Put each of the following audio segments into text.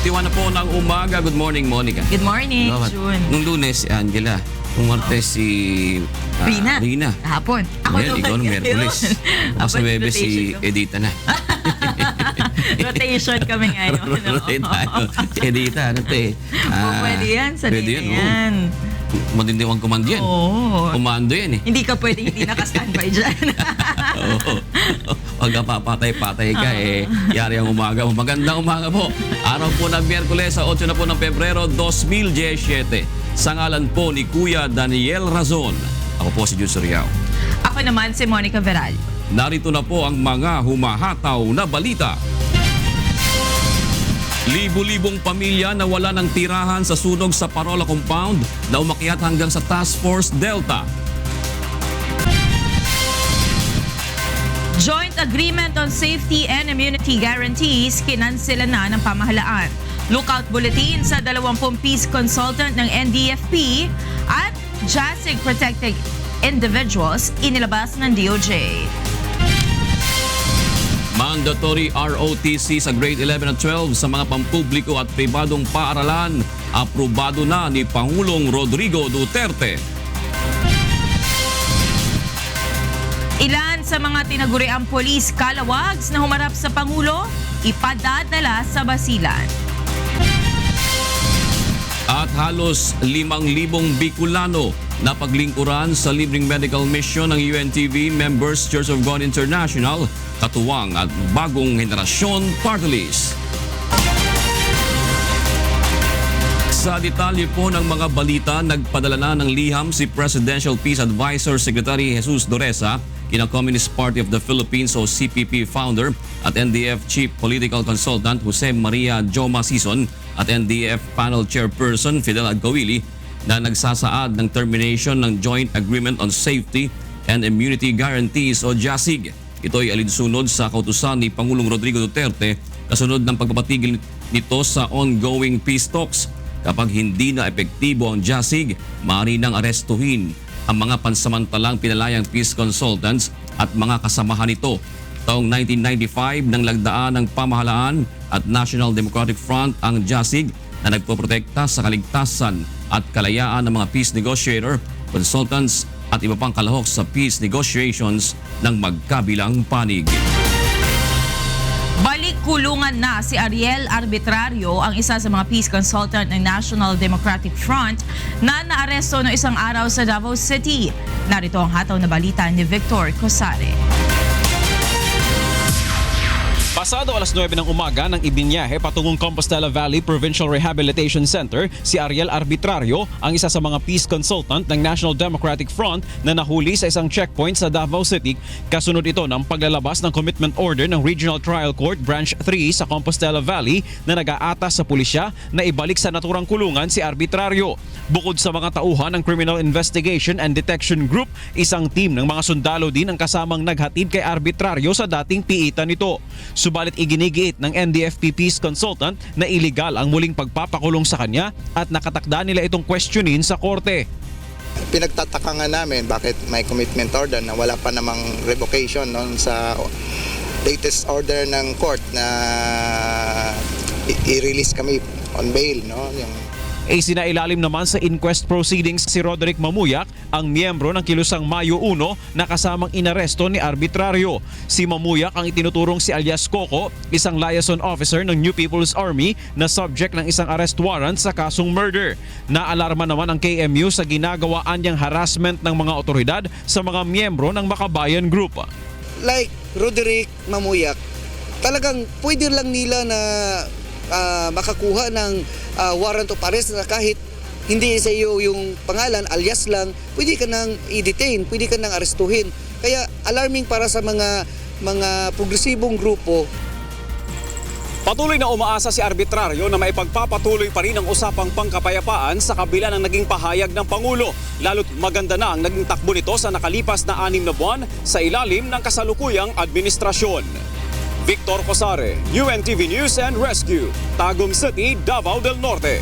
5:51 na po ng umaga. Good morning, Monica. Good morning, June. Nung Lunes, si Angela. Nung Martes, si Rina. Hapon. Ako Ngayon, ikaw nung Merkulis. Ako sa Bebe, si Edita na. Rotation kami ngayon. Rotate tayo. Si Edita, ano to eh. Pwede yan. Sanina yan. Matinding command yan. Oo. Komando yan eh. Hindi ka pwede hindi naka-standby dyan. Oo. Pag papatay-patay ka yari ang umaga mo. Magandang umaga po. Araw po ng Miyerkules sa 8 na po ng Pebrero 2017. Sa ngalan po ni Kuya Daniel Razon. Ako po si Jun Soriao. Ako naman si Monica Veral. Narito na po ang mga humahataw na balita. Libu-libong pamilya na wala ng tirahan sa sunog sa Parola Compound na umakyat hanggang sa Task Force Delta. Joint Agreement on Safety and Immunity Guarantees kinansela na ng pamahalaan. Lookout bulletin sa 20 peace consultant ng NDFP at JASIG protected individuals inilabas ng DOJ. Mandatory ROTC sa grade 11 at 12 sa mga pampubliko at pribadong paaralan, aprobado na ni Pangulong Rodrigo Duterte. Ilan sa mga tinaguriang polis kalawags na humarap sa Pangulo, ipadadala sa basilan. At halos 5,000 Bicolano na paglingkuran sa libreng medical mission ng UNTV Members Church of God International, katuwang at bagong henerasyon party list. Sa detalye po ng mga balita, nagpadala na ng liham si Presidential Peace Advisor Secretary Jesus Doresa kina Communist Party of the Philippines o CPP founder at NDF Chief Political Consultant Jose Maria Joma Sison at NDF Panel Chairperson Fidel Agawili na nagsasaad ng termination ng Joint Agreement on Safety and Immunity Guarantees o JASIG. Ito ay alinsunod sa kautusan ni Pangulong Rodrigo Duterte kasunod ng pagpapatigil nito sa ongoing peace talks. Kapag hindi na epektibo ang JASIG, maaari nang arestuhin ang mga pansamantalang pinalayang peace consultants at mga kasamahan nito. Taong 1995 nang lagdaan ng pamahalaan at National Democratic Front ang JASIG na nagpoprotekta sa kaligtasan at kalayaan ng mga peace negotiator, consultants at iba pang kalahok sa peace negotiations ng magkabilang panig. Balik kulungan na si Ariel Arbitrario, ang isa sa mga peace consultant ng National Democratic Front na naaresto noong isang araw sa Davao City. Narito ang hataw na balita ni Victor Cosare. Pasado alas 9 ng umaga nang ibinyahe patungong Compostela Valley Provincial Rehabilitation Center si Ariel Arbitrario, ang isa sa mga peace consultant ng National Democratic Front na nahuli sa isang checkpoint sa Davao City. Kasunod ito ng paglalabas ng commitment order ng Regional Trial Court Branch 3 sa Compostela Valley na nag-aatas sa pulisya na ibalik sa naturang kulungan si Arbitrario. Bukod sa mga tauhan ng Criminal Investigation and Detection Group, isang team ng mga sundalo din ang kasamang naghatid kay Arbitrario sa dating piitan nito. Subalit iginigiit ng NDFP Peace Consultant na iligal ang muling pagpapakulong sa kanya at nakatakda nila itong questionin sa korte. Pinagtataka nga namin bakit may commitment order na wala pa namang revocation noon sa latest order ng court na i-release kami on bail, no? Sinailalim naman sa inquest proceedings si Roderick Mamuyak, ang miyembro ng kilusang Mayo 1 na kasamang inaresto ni Arbitrario. Si Mamuyak ang itinuturong si alias Coco, isang liaison officer ng New People's Army na subject ng isang arrest warrant sa kasong murder. Naalarma naman ang KMU sa ginagawaan niyang harassment ng mga otoridad sa mga miyembro ng Makabayan Group. Like Roderick Mamuyak, talagang pwede lang nila na makakuha ng warrant of arrest na kahit hindi sa iyo yung pangalan, alias lang, pwede ka nang i-detain, pwede ka nang arestuhin. Kaya alarming para sa mga progresibong grupo. Patuloy na umaasa si Arbitrario na maipagpapatuloy pa rin ang usapang pangkapayapaan sa kabila ng naging pahayag ng Pangulo. Lalo't maganda na ang naging takbo nito sa nakalipas na 6 na buwan sa ilalim ng kasalukuyang administrasyon. Victor Cosare, UNTV News and Rescue, Tagum City, Davao del Norte.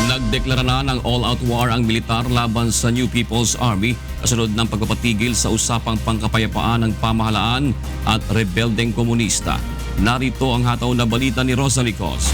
Nagdeklara na ng all-out war ang militar laban sa New People's Army kasunod ng pagpapatigil sa usapang pangkapayapaan ng pamahalaan at rebeldeng komunista. Narito ang hataw na balita ni Rosalie Cos.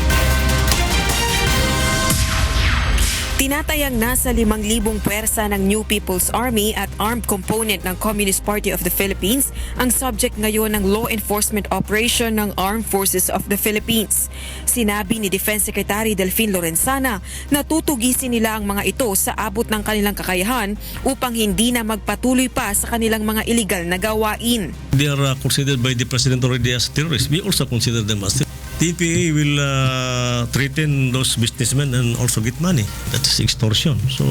Tinatayang nasa 5,000 puwersa ng New People's Army at armed component ng Communist Party of the Philippines ang subject ngayon ng law enforcement operation ng Armed Forces of the Philippines. Sinabi ni Defense Secretary Delfin Lorenzana na tutugisin nila ang mga ito sa abot ng kanilang kakayahan upang hindi na magpatuloy pa sa kanilang mga illegal na gawain. They are considered by the President already as terrorists. We also consider them as terrorists. TPA will threaten those businessmen and also get money. That's extortion. So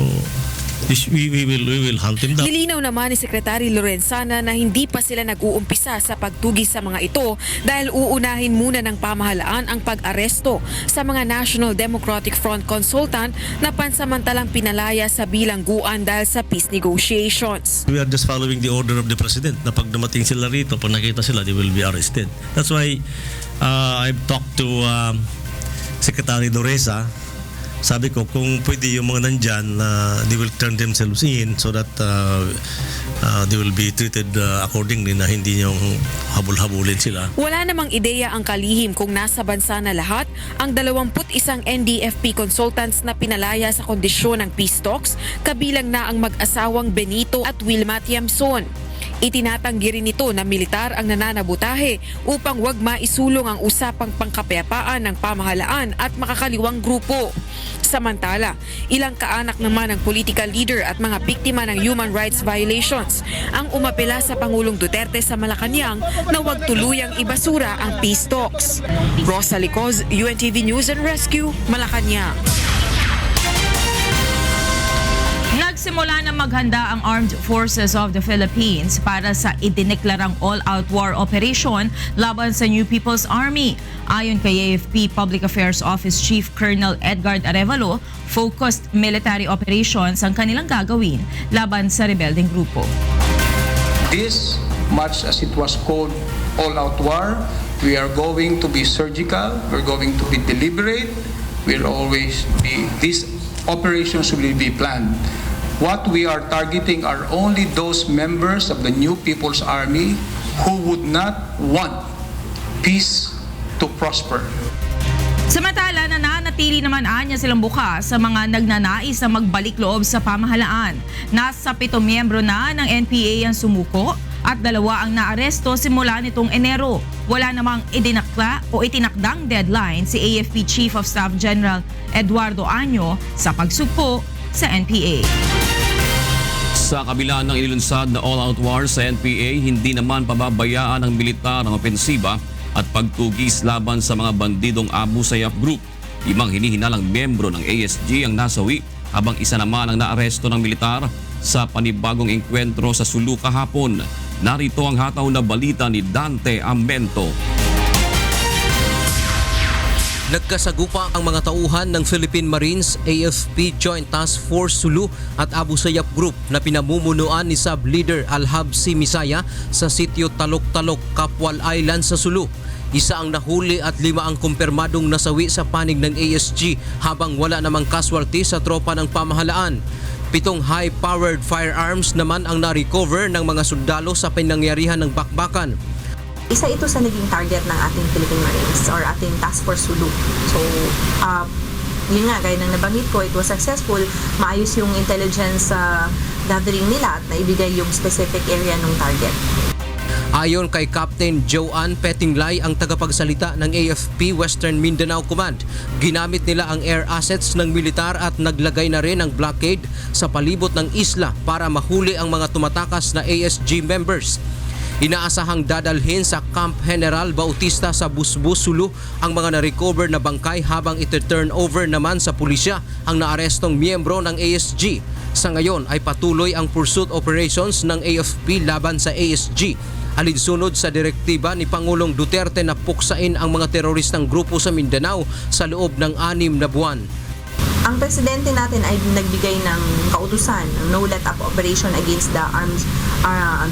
we will hunt them down. Nilinaw naman ni Secretary Lorenzana na hindi pa sila nag-uumpisa sa pagtugis sa mga ito dahil uunahin muna ng pamahalaan ang pag-aresto sa mga National Democratic Front consultant na pansamantalang pinalaya sa bilangguan dahil sa peace negotiations. We are just following the order of the President na pag dumating sila rito, pag nakita sila, they will be arrested. That's why I've talked to Secretary Doresa. Sabi ko, kung pwede yung mga nandyan, they will turn themselves in so that they will be treated accordingly na hindi yung habol-habulin sila. Wala namang ideya ang kalihim kung nasa bansa na lahat ang 21 NDFP consultants na pinalaya sa kondisyon ng peace talks, kabilang na ang mag-asawang Benito at Wilma Tiamson. Itinatanggi rin ito na militar ang nananabutahe upang wag maisulong ang usapang pangkapayapaan ng pamahalaan at makakaliwang grupo. Samantala, ilang kaanak naman ng political leader at mga biktima ng human rights violations ang umapela sa Pangulong Duterte sa Malacanang na wag tuluyang ibasura ang peace talks. Rosalie Cos, UNTV News and Rescue, Malacanang. Nagsimula na maghanda ang Armed Forces of the Philippines para sa idineklarang all-out war operation laban sa New People's Army. Ayon kay AFP Public Affairs Office Chief Colonel Edgard Arevalo, focused military operations ang kanilang gagawin laban sa rebeldeng grupo. This, much as it was called all-out war, we are going to be surgical, we're going to be deliberate, these operations will be planned. What we are targeting are only those members of the New People's Army who would not want peace to prosper. Samantala, nananatili naman anya silang bukas sa mga nagnanais na magbalik loob sa pamahalaan. Nasa 7 miyembro na ng NPA ang sumuko at 2 ang naaresto simula nitong Enero. Wala namang idinakla o itinakdang deadline si AFP Chief of Staff General Eduardo Año sa pagsugpo sa NPA. Sa kabila ng inilunsad na all-out war sa NPA, hindi naman pababayaan ng militar ang opensiba at pagtugis laban sa mga bandidong Abu Sayyaf Group. 5 hinihinalang miyembro ng ASG ang nasawi habang isa naman ang naaresto ng militar sa panibagong engkwentro sa Sulu kahapon. Narito ang hataw na balita ni Dante Amento. Nagkasagupa ang mga tauhan ng Philippine Marines, AFP Joint Task Force Sulu at Abu Sayyaf Group na pinamumunuan ni Sub-Leader Alhabsi Misaya sa sitio Talok-Talok, Kapwal Island sa Sulu. Isa ang nahuli at 5 ang kumpirmadong nasawi sa panig ng ASG habang wala namang casualty sa tropa ng pamahalaan. 7 high-powered firearms naman ang na-recover ng mga sundalo sa pinangyarihan ng bakbakan. Isa ito sa naging target ng ating Philippine Marines or ating Task Force Sulu. So, yun nga, gaya ng nabanggit ko, it was successful. Maayos yung intelligence gathering nila at naibigay yung specific area ng target. Ayon kay Captain Joanne Pettinglay, ang tagapagsalita ng AFP Western Mindanao Command, ginamit nila ang air assets ng militar at naglagay na rin ng blockade sa palibot ng isla para mahuli ang mga tumatakas na ASG members. Inaasahang dadalhin sa Camp General Bautista sa Busbus, Sulu ang mga na-recover na bangkay habang iti-turn over naman sa pulisya ang naarestong miyembro ng ASG. Sa ngayon ay patuloy ang pursuit operations ng AFP laban sa ASG. Alinsunod sa direktiba ni Pangulong Duterte na puksain ang mga teroristang grupo sa Mindanao sa loob ng 6 na buwan. Ang presidente natin ay nagbigay ng kautusan, ng no-let-up operation against the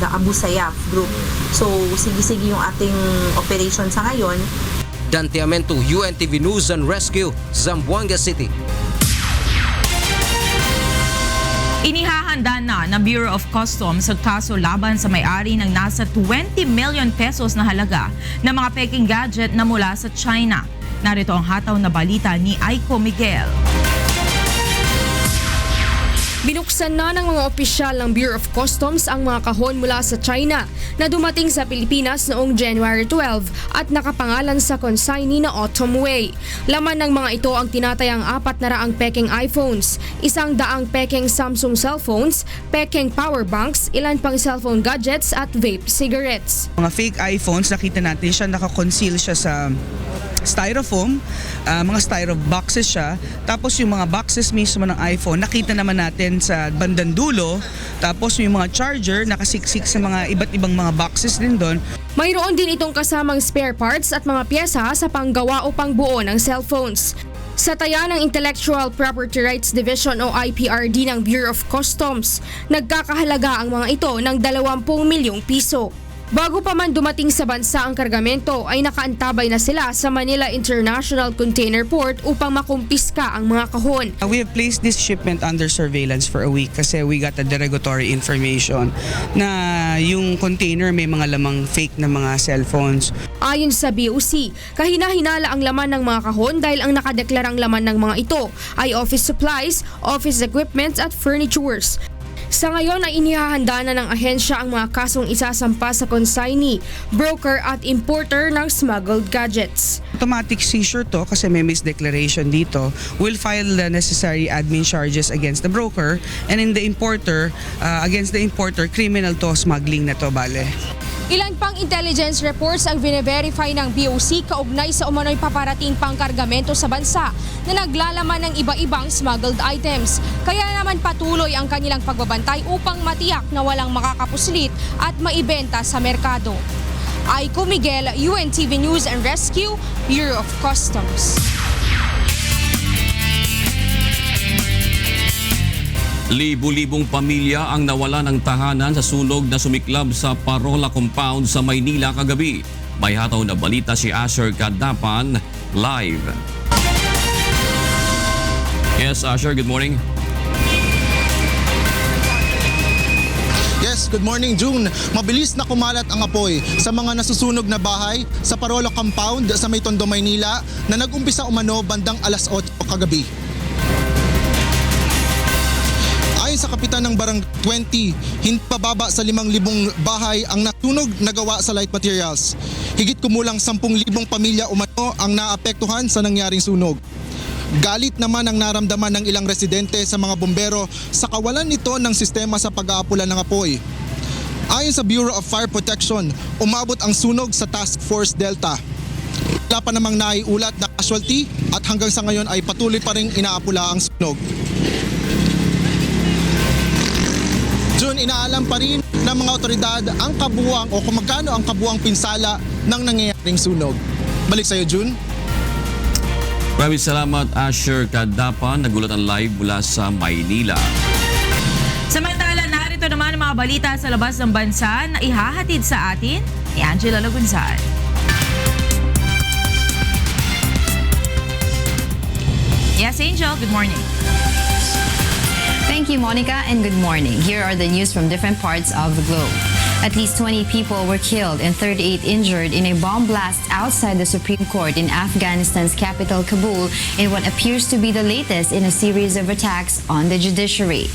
Abu Sayyaf Group. So, sige-sige yung ating operation sa ngayon. Dante Amento, UNTV News and Rescue, Zamboanga City. Inihahanda na ng Bureau of Customs ang kaso laban sa may-ari ng nasa 20 million pesos na halaga ng mga peking gadget na mula sa China. Narito ang hataw na balita ni Aiko Miguel. Binuksan na ng mga opisyal ng Bureau of Customs ang mga kahon mula sa China na dumating sa Pilipinas noong January 12 at nakapangalan sa consignee na Autumn Way. Laman ng mga ito ang tinatayang 400 peking iPhones, 100 peking Samsung cellphones, peking power banks, ilan pang cellphone gadgets at vape cigarettes. Mga fake iPhones, nakita natin siya, nakakonceal siya sa styrofoam, mga styro boxes siya. Tapos yung mga boxes mismo ng iPhone, nakita naman natin sa bandang dulo. Tapos yung mga charger, nakasiksik sa mga iba't ibang mga boxes din doon. Mayroon din itong kasamang spare parts at mga pyesa sa panggawa o pangbuo ng cellphones. Sa taya ng Intellectual Property Rights Division o IPRD ng Bureau of Customs, nagkakahalaga ang mga ito ng 20 milyong piso. Bago pa man dumating sa bansa ang kargamento ay nakaantabay na sila sa Manila International Container Port upang makumpiska ang mga kahon. We have placed this shipment under surveillance for a week kasi we got a derogatory information na yung container may mga lamang fake na mga cellphones. Ayon sa BOC, kahina-hinala ang laman ng mga kahon dahil ang nakadeklarang laman ng mga ito ay office supplies, office equipment at furnitures. Sa ngayon ay inihahanda na ng ahensya ang mga kasong isasampa sa consignee, broker at importer ng smuggled gadgets. Automatic seizure to kasi may misdeclaration dito. We'll file the necessary admin charges against the broker and in the importer, against the importer, criminal to, smuggling na to, bale. Ilan pang intelligence reports ang bine-verify ng BOC kaugnay sa umano'y paparating pang kargamento sa bansa na naglalaman ng iba-ibang smuggled items. Kaya naman patuloy ang kanilang pagbabantay upang matiyak na walang makakapuslit at maibenta sa merkado. Aiko Miguel, UNTV News and Rescue, Bureau of Customs. Libu-libong pamilya ang nawala ng tahanan sa sunog na sumiklab sa Parola Compound sa Maynila kagabi. May hataw na balita si Asher Kadapan live. Yes, Asher, good morning. Yes, good morning, June. Mabilis na kumalat ang apoy sa mga nasusunog na bahay sa Parola Compound sa May Tondo, Maynila na nag-umpisa umano bandang alas 8 kagabi. Ayon sa kapitan ng Barangay 20, hindi pababa sa 5,000 bahay ang nasunog na gawa sa light materials. Higit kumulang 10,000 pamilya umano ang naapektuhan sa nangyaring sunog. Galit naman ang naramdaman ng ilang residente sa mga bombero sa kawalan nito ng sistema sa pag-aapulan ng apoy. Ayon sa Bureau of Fire Protection, umabot ang sunog sa Task Force Delta. Wala pa namang naiulat na casualty at hanggang sa ngayon ay patuloy pa rin inaapula ang sunog. June, inaalam pa rin ng mga otoridad ang kabuuan o kung magkano ang kabuuang pinsala ng nangyayaring sunog. Balik sa iyo, June. Maraming salamat, Asher Kadapan. Nagulatan live mula sa Maynila. Samantala, narito naman ang mga balita sa labas ng bansa na ihahatid sa atin ni Angela Lagunzan. Yes, Angel, good morning. Thank you, Monica, and good morning. Here are the news from different parts of the globe. At least 20 people were killed and 38 injured in a bomb blast outside the Supreme Court in Afghanistan's capital, Kabul, in what appears to be the latest in a series of attacks on the judiciary.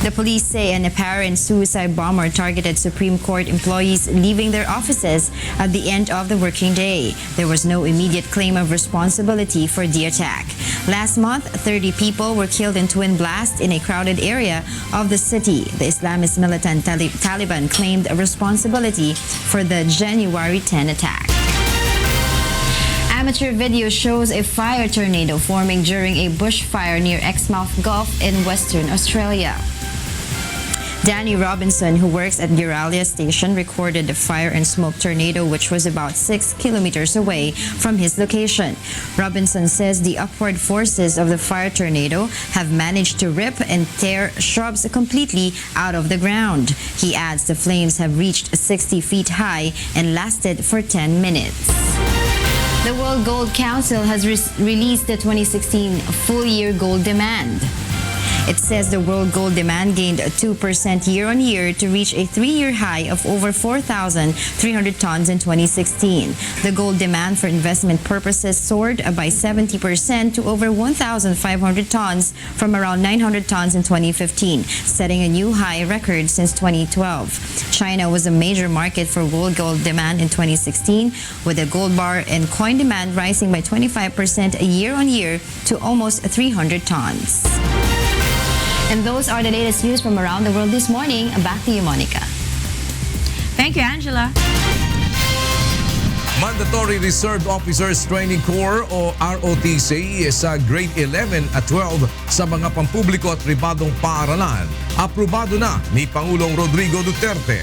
The police say an apparent suicide bomber targeted Supreme Court employees leaving their offices at the end of the working day. There was no immediate claim of responsibility for the attack. Last month, 30 people were killed in twin blasts in a crowded area of the city. The Islamist militant Taliban claimed responsibility for the January 10 attack. Amateur video shows a fire tornado forming during a bushfire near Exmouth Gulf in Western Australia. Danny Robinson, who works at Giralia Station, recorded the fire and smoke tornado, which was about 6 kilometers away from his location. Robinson says the upward forces of the fire tornado have managed to rip and tear shrubs completely out of the ground. He adds the flames have reached 60 feet high and lasted for 10 minutes. The World Gold Council has released the 2016 full-year gold demand. It says the world gold demand gained 2% year-on-year to reach a 3-year high of over 4,300 tons in 2016. The gold demand for investment purposes soared by 70% to over 1,500 tons from around 900 tons in 2015, setting a new high record since 2012. China was a major market for world gold demand in 2016, with the gold bar and coin demand rising by 25% year-on-year to almost 300 tons. And those are the latest news from around the world this morning. Back to you, Monica. Thank you, Angela. Mandatory Reserved Officers Training Corps o ROTC sa grade 11 at 12 sa mga pampubliko at pribadong paaralan. Aprobado na ni Pangulong Rodrigo Duterte.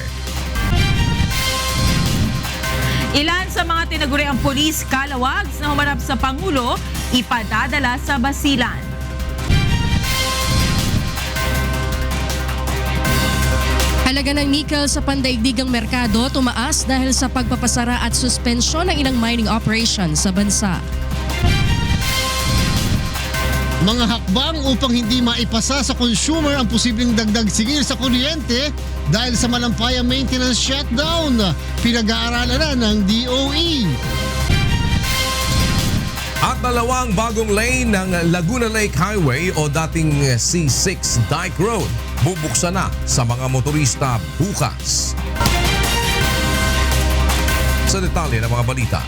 Ilan sa mga tinaguriang pulis kalawags na humarap sa Pangulo, ipadadala sa basilan. Halaga ng nickel sa pandaigdigang merkado tumaas dahil sa pagpapasara at suspensyon ng ilang mining operations sa bansa. Mga hakbang upang hindi maipasa sa consumer ang posibleng dagdag singil sa kuryente dahil sa malampayang maintenance shutdown. Pinag-aaralan na ng DOE. At dalawang bagong lane ng Laguna Lake Highway o dating C6 Dyke Road bubuksan na sa mga motorista bukas. Sa detalye ng mga balita,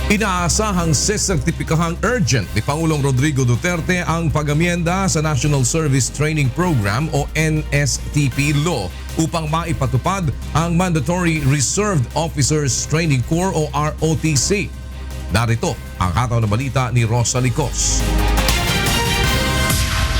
inaasahang sesertipikahang urgent ni Pangulong Rodrigo Duterte ang pag-amienda sa National Service Training Program o NSTP Law upang maipatupad ang Mandatory Reserved Officers Training Corps o ROTC. Narito ang hataw na balita ni Rosa Licos.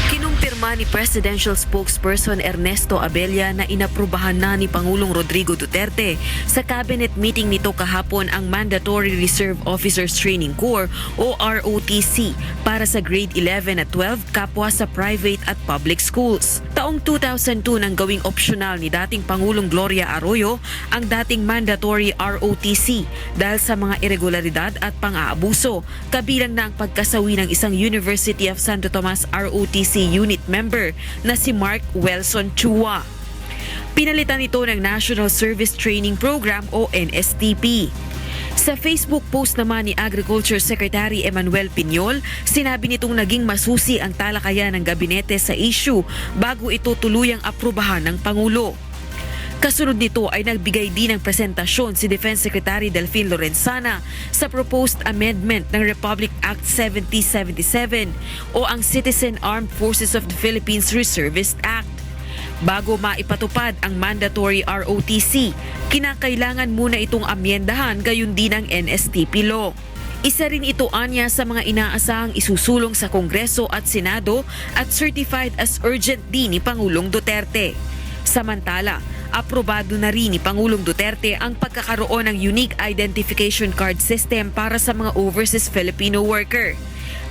Kinumpirma ni Presidential Spokesperson Ernesto Abella na inaprubahan na ni Pangulong Rodrigo Duterte sa cabinet meeting nito kahapon ang Mandatory Reserve Officers Training Corps o ROTC para sa grade 11 at 12 kapwa sa private at public schools. Taong 2002 nang gawing opsyonal ni dating Pangulong Gloria Arroyo ang dating mandatory ROTC dahil sa mga irregularidad at pang-aabuso, kabilang na ang pagkasawi ng isang University of Santo Tomas ROTC unit member na si Mark Welson Chua. Pinalitan ito ng National Service Training Program o NSTP. Sa Facebook post naman ni Agriculture Secretary Emmanuel Piñol, sinabi nitong naging masusi ang talakayan ng gabinete sa issue bago ito tuluyang aprubahan ng Pangulo. Kasunod nito ay nagbigay din ng presentasyon si Defense Secretary Delfin Lorenzana sa proposed amendment ng Republic Act 7077 o ang Citizen Armed Forces of the Philippines Reservist Act. Bago maipatupad ang mandatory ROTC, kinakailangan muna itong amyendahan gayon din ang NSTP Law. Isa rin ito anya sa mga inaasahang isusulong sa Kongreso at Senado at certified as urgent din ni Pangulong Duterte. Samantala, aprobado na rin ni Pangulong Duterte ang pagkakaroon ng Unique Identification Card System para sa mga overseas Filipino worker.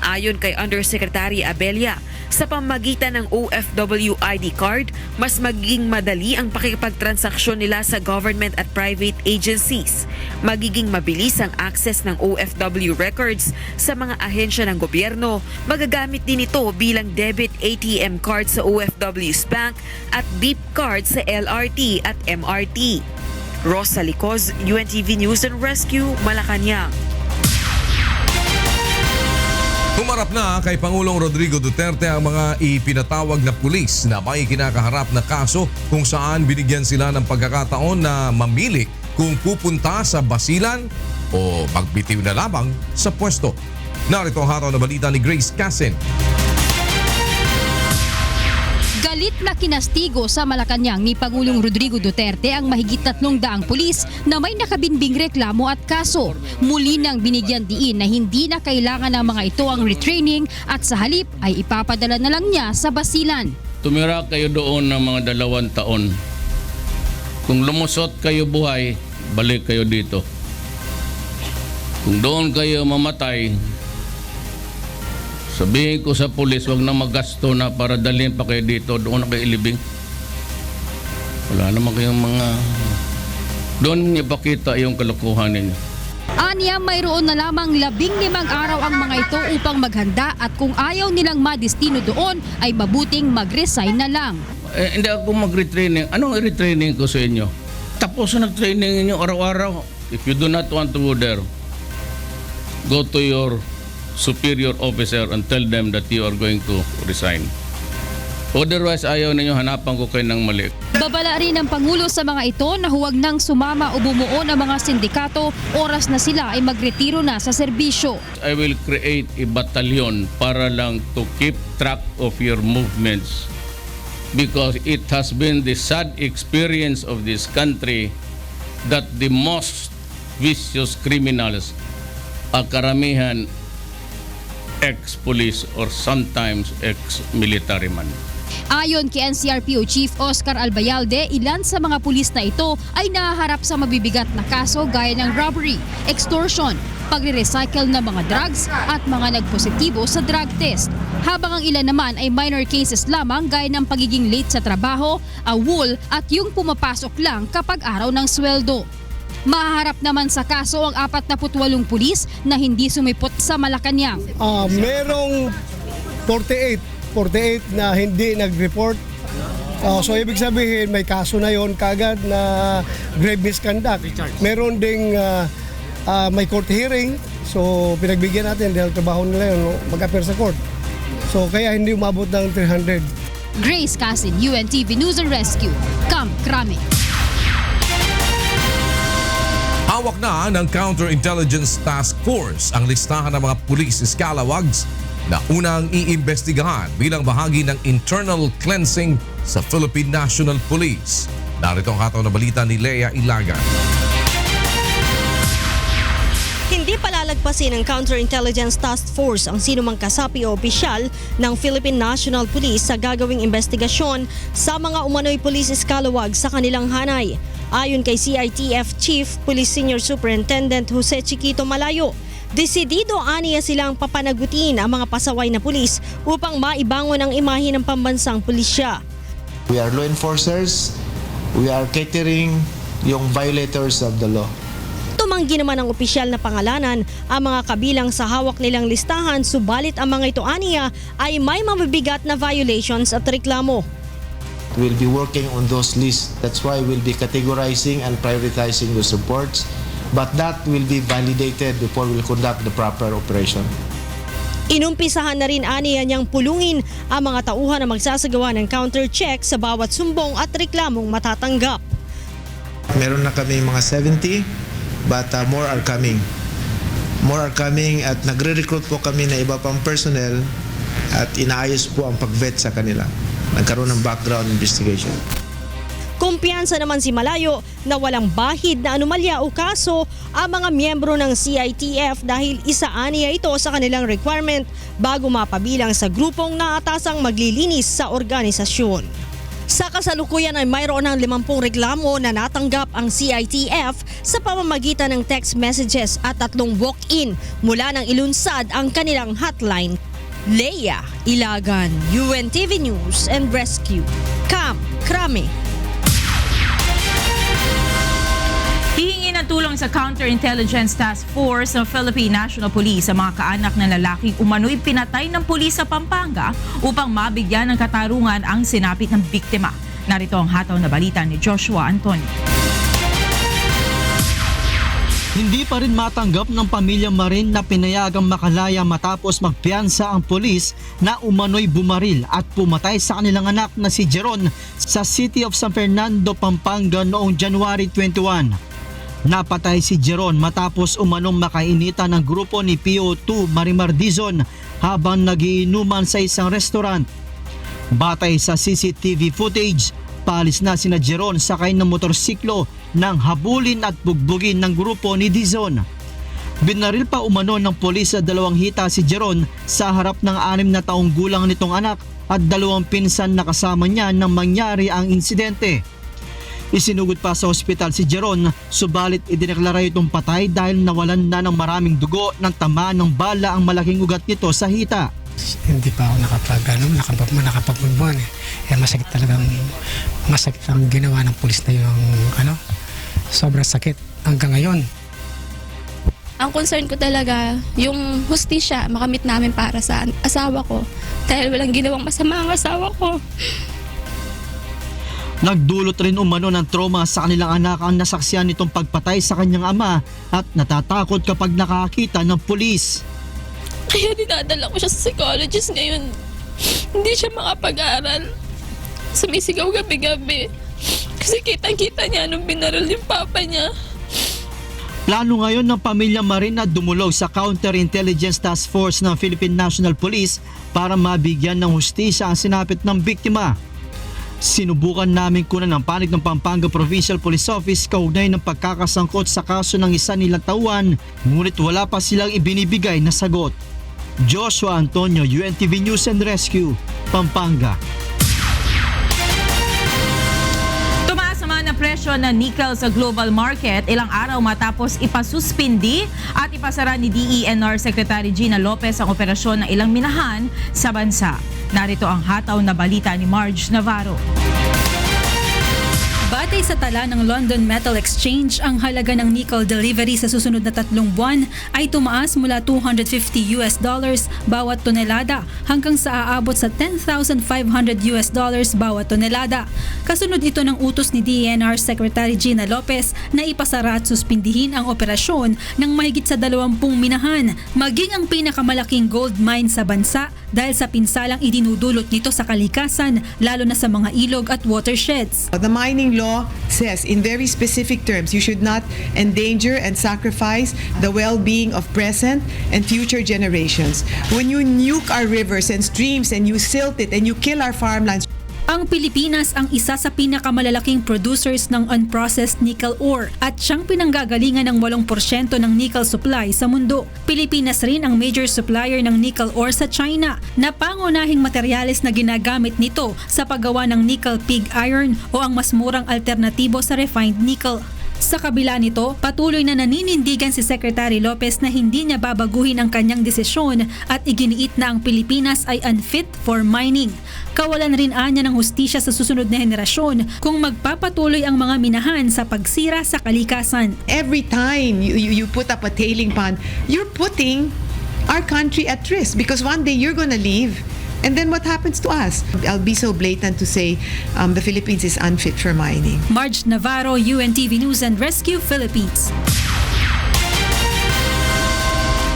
Ayon kay Undersecretary Abella, sa pamamagitan ng OFW ID card, mas magiging madali ang pakikipagtransaksyon nila sa government at private agencies. Magiging mabilis ang access ng OFW records sa mga ahensya ng gobyerno. Magagamit din ito bilang debit ATM card sa OFW's bank at beep card sa LRT at MRT. Rosa Licos, UNTV News and Rescue, Malacanang. Humarap na kay Pangulong Rodrigo Duterte ang mga ipinatawag na pulis na may kinakaharap na kaso kung saan binigyan sila ng pagkakataon na mamili kung pupunta sa basilan o magbitiw na lamang sa pwesto. Narito ang hataw na balita ni Grace Casin. Galit na kinastigo sa Malacanang ni Pangulong Rodrigo Duterte ang mahigit 300 pulis na may nakabinbing reklamo at kaso. Muli nang binigyan diin na hindi na kailangan ng mga ito ang retraining at sa halip ay ipapadala na lang niya sa basilan. Tumira kayo doon ng mga 2 taon. Kung lumusot kayo buhay, balik kayo dito. Kung doon kayo mamatay, sabihin ko sa pulis, wag na magasto na para dalhin pa kayo dito, doon na kayo ilibing. Wala naman kayong mga... Doon niyo pakita yung kalokohan ninyo. Aniya mayroon na lamang 15 araw ang mga ito upang maghanda at kung ayaw nilang madestino doon ay mabuting mag-resign na lang. Hindi ako mag-retraining. Anong retraining ko sa inyo? Tapos na nag-training ninyo araw-araw. If you do not want to go there, go to your superior officer and tell them that you are going to resign. Otherwise, ayaw ninyo, hanapan ko kayo ng mali. Babala rin ng Pangulo sa mga ito na huwag nang sumama o bumuo ng mga sindikato oras na sila ay magretiro na sa serbisyo. I will create a battalion para lang to keep track of your movements because it has been the sad experience of this country that the most vicious criminals are karamihan ex-police or sometimes ex-military man. Ayon kay NCRPO Chief Oscar Albayalde, ilan sa mga pulis na ito ay nahaharap sa mabibigat na kaso gaya ng robbery, extortion, pagre-recycle ng mga drugs at mga nagpositibo sa drug test. Habang ang ilan naman ay minor cases lamang gaya ng pagiging late sa trabaho, awol at yung pumapasok lang kapag araw ng sweldo. Mahaharap naman sa kaso ang 48 pulis na hindi sumipot sa Malacanang. Merong 48 na hindi nag-report. So ibig sabihin may kaso na yon kagad na grave misconduct. Meron ding may court hearing. So pinagbigyan natin dahil trabaho nila yun, mag-appear sa court. So kaya hindi umabot ng 300. Grace Casin, UNTV News and Rescue, Camp Crame. Hawak na ng Counterintelligence Task Force ang listahan ng mga pulis scalawags na unang iimbestigahan bilang bahagi ng internal cleansing sa Philippine National Police. Narito ang kataon na balita ni Lea Ilagan. Hindi palalagpasin ng Counterintelligence Task Force ang sinumang kasapi o opisyal ng Philippine National Police sa gagawing investigasyon sa mga umano'y police scalawag sa kanilang hanay. Ayon kay CITF Chief Police Senior Superintendent Jose Chiquito Malayo, desidido aniya silang papanagutin ang mga pasaway na pulis upang maibangon ang imahe ng pambansang pulisya. We are law enforcers. We are catering yung violators of the law. Tumanggi naman ang opisyal na pangalanan ang mga kabilang sa hawak nilang listahan, subalit ang mga ito aniya ay may mabibigat na violations at reklamo. We'll be working on those lists. That's why we'll be categorizing and prioritizing those reports. But that will be validated before we'll conduct the proper operation. Inumpisahan na rin aniya niyang pulungin ang mga tauhan na magsasagawa ng counter-check sa bawat sumbong at reklamong matatanggap. Meron na kami mga 70, but more are coming. More are coming at nagre-recruit po kami na iba pang personnel at inaayos po ang pag-vet sa kanila. Nagkaroon ng background investigation. Kumpiyansa naman si Malayo na walang bahid na anomalya o kaso ang mga miyembro ng CITF dahil isa aniya ito sa kanilang requirement bago mapabilang sa grupong naatasang maglilinis sa organisasyon. Sa kasalukuyan ay mayroon ng 50 reklamo na natanggap ang CITF sa pamamagitan ng text messages at 3 walk-in mula nang ilunsad ang kanilang hotline. Lea Ilagan, UNTV News and Rescue, Camp Crame. Hihingi ng tulong sa Counterintelligence Task Force ng Philippine National Police sa mga kaanak na lalaking umano'y pinatay ng pulis sa Pampanga upang mabigyan ng katarungan ang sinapit ng biktima. Narito ang hataw na balita ni Joshua Antonio. Hindi pa rin matanggap ng pamilya Marin na pinayagang makalaya matapos magpiyansa ang pulis na umano'y bumaril at pumatay sa kanilang anak na si Jeron sa City of San Fernando, Pampanga noong January 21. Napatay si Jeron matapos umanong makainitan ng grupo ni PO2 Marimar Dizon habang nagiinuman sa isang restaurant. Batay sa CCTV footage, paalis na sina Jeron sakay ng motorsiklo nang habulin at bugbugin ng grupo ni Dizon. Binaril pa umano ng pulis sa 2 hita si Jeron sa harap ng 6 na taong gulang nitong anak at 2 pinsan na kasama niya nang mangyari ang insidente. Isinugod pa sa ospital si Jeron, subalit idineklara itong patay dahil nawalan na ng maraming dugo ng tama ng bala ang malaking ugat nito sa hita. Hindi pa ako nakapagpunbuhan eh. Masakit talagang, masakit ang ginawa ng pulis na yung sobrang sakit hanggang ngayon. Ang concern ko talaga, yung hustisya makamit namin para sa asawa ko. Dahil walang ginawang masama ang asawa ko. Nagdulot rin umano ng trauma sa kanilang anak ang nasaksiyan nitong pagpatay sa kanyang ama at natatakot kapag nakakita ng pulis. Kaya dinadala ko siya sa psychologist ngayon. Hindi siya makapag-aral. Sumisigaw gabi-gabi. Kasi kitang-kita niya nung binaril yung papa niya. Plano ngayon ng pamilya Marin na dumulog sa Counterintelligence Task Force ng Philippine National Police para mabigyan ng hustisya ang sinapit ng biktima. Sinubukan namin kunan ng panig ng Pampanga Provincial Police Office kaugnay ng pagkakasangkot sa kaso ng isa nilang tauhan, ngunit wala pa silang ibinibigay na sagot. Joshua Antonio, UNTV News and Rescue, Pampanga. Tumaas naman ang presyo ng nickel sa global market ilang araw matapos ipasuspindi at ipasara ni DENR Secretary Gina Lopez ang operasyon ng ilang minahan sa bansa. Narito ang hataw na balita ni Marge Navarro. Batay sa tala ng London Metal Exchange, ang halaga ng nickel delivery sa susunod na 3 buwan ay tumaas mula $250 bawat tonelada hanggang sa aabot sa $10,500 bawat tonelada. Kasunod ito ng utos ni DENR Secretary Gina Lopez na ipasara at suspindihin ang operasyon ng mahigit sa 20 minahan, maging ang pinakamalaking gold mine sa bansa dahil sa pinsalang idinudulot nito sa kalikasan, lalo na sa mga ilog at watersheds. The mining law says in very specific terms you should not endanger and sacrifice the well-being of present and future generations. When you nuke our rivers and streams and you silt it and you kill our farmlands. Ang Pilipinas ang isa sa pinakamalalaking producers ng unprocessed nickel ore at siyang pinanggagalingan ng 8% ng nickel supply sa mundo. Pilipinas rin ang major supplier ng nickel ore sa China na pangunahing materyales na ginagamit nito sa paggawa ng nickel pig iron o ang mas murang alternatibo sa refined nickel. Sa kabila nito, patuloy na naninindigan si Secretary Lopez na hindi niya babaguhin ang kanyang desisyon at iginiit na ang Pilipinas ay unfit for mining. Kawalan rin anya ng hustisya sa susunod na henerasyon kung magpapatuloy ang mga minahan sa pagsira sa kalikasan. Every time you put up a tailing pond, you're putting our country at risk because one day you're gonna leave. And then what happens to us? I'll be so blatant to say the Philippines is unfit for mining. Marge Navarro, UNTV News and Rescue, Philippines.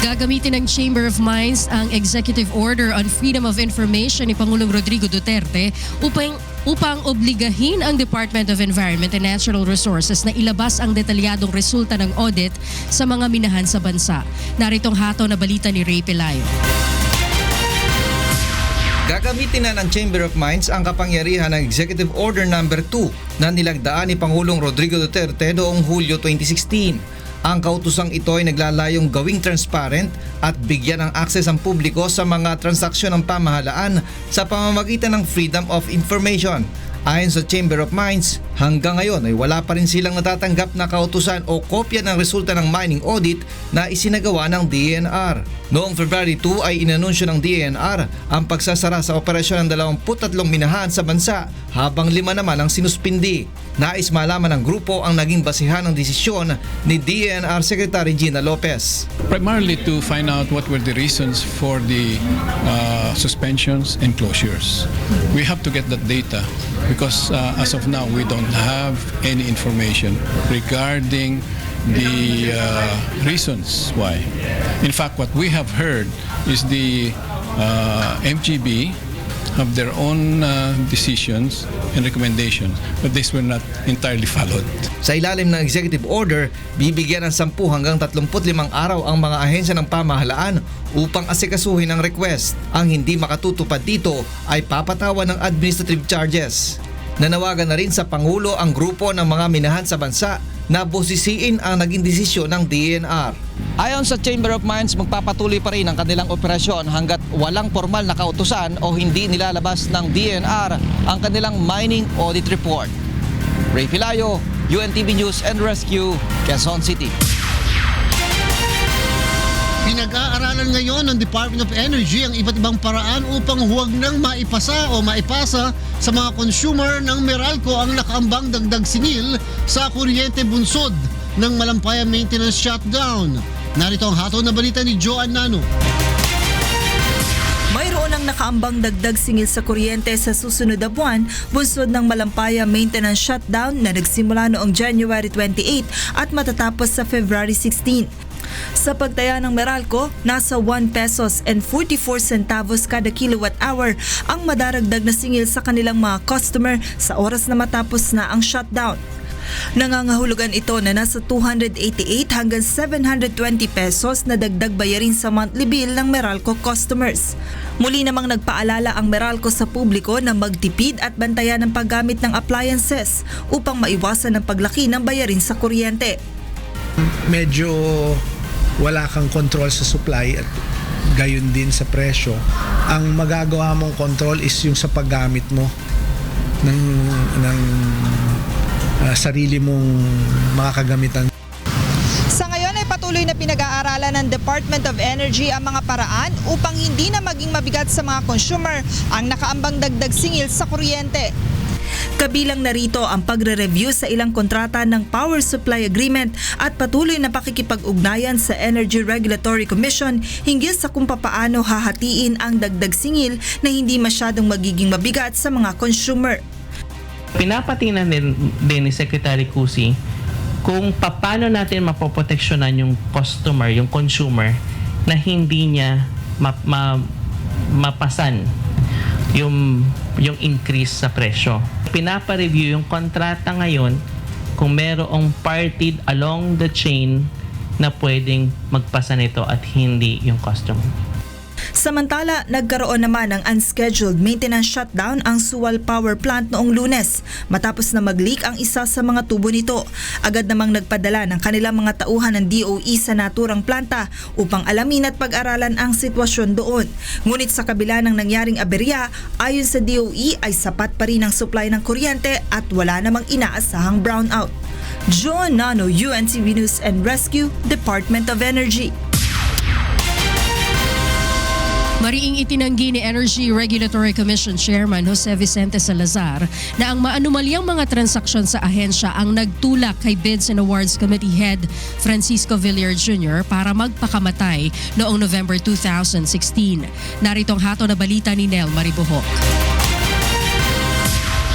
Gagamitin ng Chamber of Mines ang Executive Order on Freedom of Information ni Pangulong Rodrigo Duterte upang obligahin ang Department of Environment and Natural Resources na ilabas ang detalyadong resulta ng audit sa mga minahan sa bansa. Naritong hataw na balita ni Ray Pelayo. Gagamitin na ng Chamber of Mines ang kapangyarihan ng Executive Order No. 2 na nilagdaan ni Pangulong Rodrigo Duterte noong Hulyo 2016. Ang kautosang ito ay naglalayong gawing transparent at bigyan ng akses ang publiko sa mga transaksyon ng pamahalaan sa pamamagitan ng Freedom of Information. Ayon sa Chamber of Mines, hanggang ngayon ay wala pa rin silang natatanggap na kautusan o kopya ng resulta ng mining audit na isinagawa ng DENR. Noong February 2 ay inanunsyo ng DENR ang pagsasara sa operasyon ng 23 minahan sa bansa habang 5 naman ang sinuspindi. Nais malaman ng grupo ang naging basihan ng desisyon ni DENR Secretary Gina Lopez. Primarily to find out what were the reasons for the suspensions and closures. We have to get that data because as of now we don't have any information regarding the reasons why. In fact, what we have heard is the MGB have their own decisions and recommendations, but these were not entirely followed. Sa ilalim ng executive order, bibigyan ng 10 hanggang 35 araw ang mga ahensya ng pamahalaan upang asikasuhin ang request. Ang hindi makatutupad dito ay papatawan ng administrative charges. Nanawagan na rin sa Pangulo ang grupo ng mga minahan sa bansa na bosisiin ang naging desisyon ng DENR. Ayon sa Chamber of Mines, magpapatuloy pa rin ang kanilang operasyon hanggat walang formal na kautusan o hindi nilalabas ng DENR ang kanilang mining audit report. Ray Pilayo, UNTV News and Rescue, Quezon City. Pinag-aaralan ngayon ng Department of Energy ang iba't ibang paraan upang huwag nang maipasa o maipasa sa mga consumer ng Meralco ang nakaambang dagdag singil sa kuryente bunsod ng malampayang maintenance shutdown. Narito ang hatol na balita ni Joan Nano. Mayroon ang nakaambang dagdag singil sa kuryente sa susunod na buwan bunsod ng Malampaya maintenance shutdown na nagsimula noong January 28 at matatapos sa February 16. Sa pagtaya ng Meralco, nasa 1 pesos and 44 centavos kada kilowatt hour ang madaragdag na singil sa kanilang mga customer sa oras na matapos na ang shutdown. Nangangahulugan ito na nasa 288 hanggang 720 pesos na dagdag bayarin sa monthly bill ng Meralco customers. Muli namang nagpaalala ang Meralco sa publiko na magtipid at bantayan ang paggamit ng appliances upang maiwasan ang paglaki ng bayarin sa kuryente. Medyo wala kang control sa supply at gayon din sa presyo. Ang magagawa mong control is yung sa paggamit mo ng sarili mong mga kagamitan. Sa ngayon ay patuloy na pinag-aaralan ng Department of Energy ang mga paraan upang hindi na maging mabigat sa mga consumer ang nakaambang dagdag singil sa kuryente. Kabilang narito ang pagre-review sa ilang kontrata ng power supply agreement at patuloy na pakikipag-ugnayan sa Energy Regulatory Commission hinggil sa kung papaano hahatiin ang dagdag singil na hindi masyadong magiging mabigat sa mga consumer. Pinapatingnan din ni Secretary Cusi kung paano natin mapoproteksyonan yung customer, yung consumer na hindi niya mapasan yung increase sa presyo. Pinapa-review yung kontrata ngayon kung merong party along the chain na pwedeng magpasa nito at hindi yung customer. Samantala, nagkaroon naman ng unscheduled maintenance shutdown ang Sual Power Plant noong Lunes matapos na mag-leak ang isa sa mga tubo nito. Agad namang nagpadala ng kanilang mga tauhan ng DOE sa naturang planta upang alamin at pag-aralan ang sitwasyon doon. Ngunit sa kabila ng nangyaring aberya, ayon sa DOE ay sapat pa rin ang supply ng kuryente at wala namang inaasahang brownout. Joan Nano, UNTV News and Rescue, Department of Energy. Mariing itinanggi ni Energy Regulatory Commission Chairman Jose Vicente Salazar na ang maanumalyang mga transaksyon sa ahensya ang nagtulak kay Bids and Awards Committee Head Francisco Villar Jr. para magpakamatay noong November 2016. Narito ang hatol na balita ni Nel Maribuhok.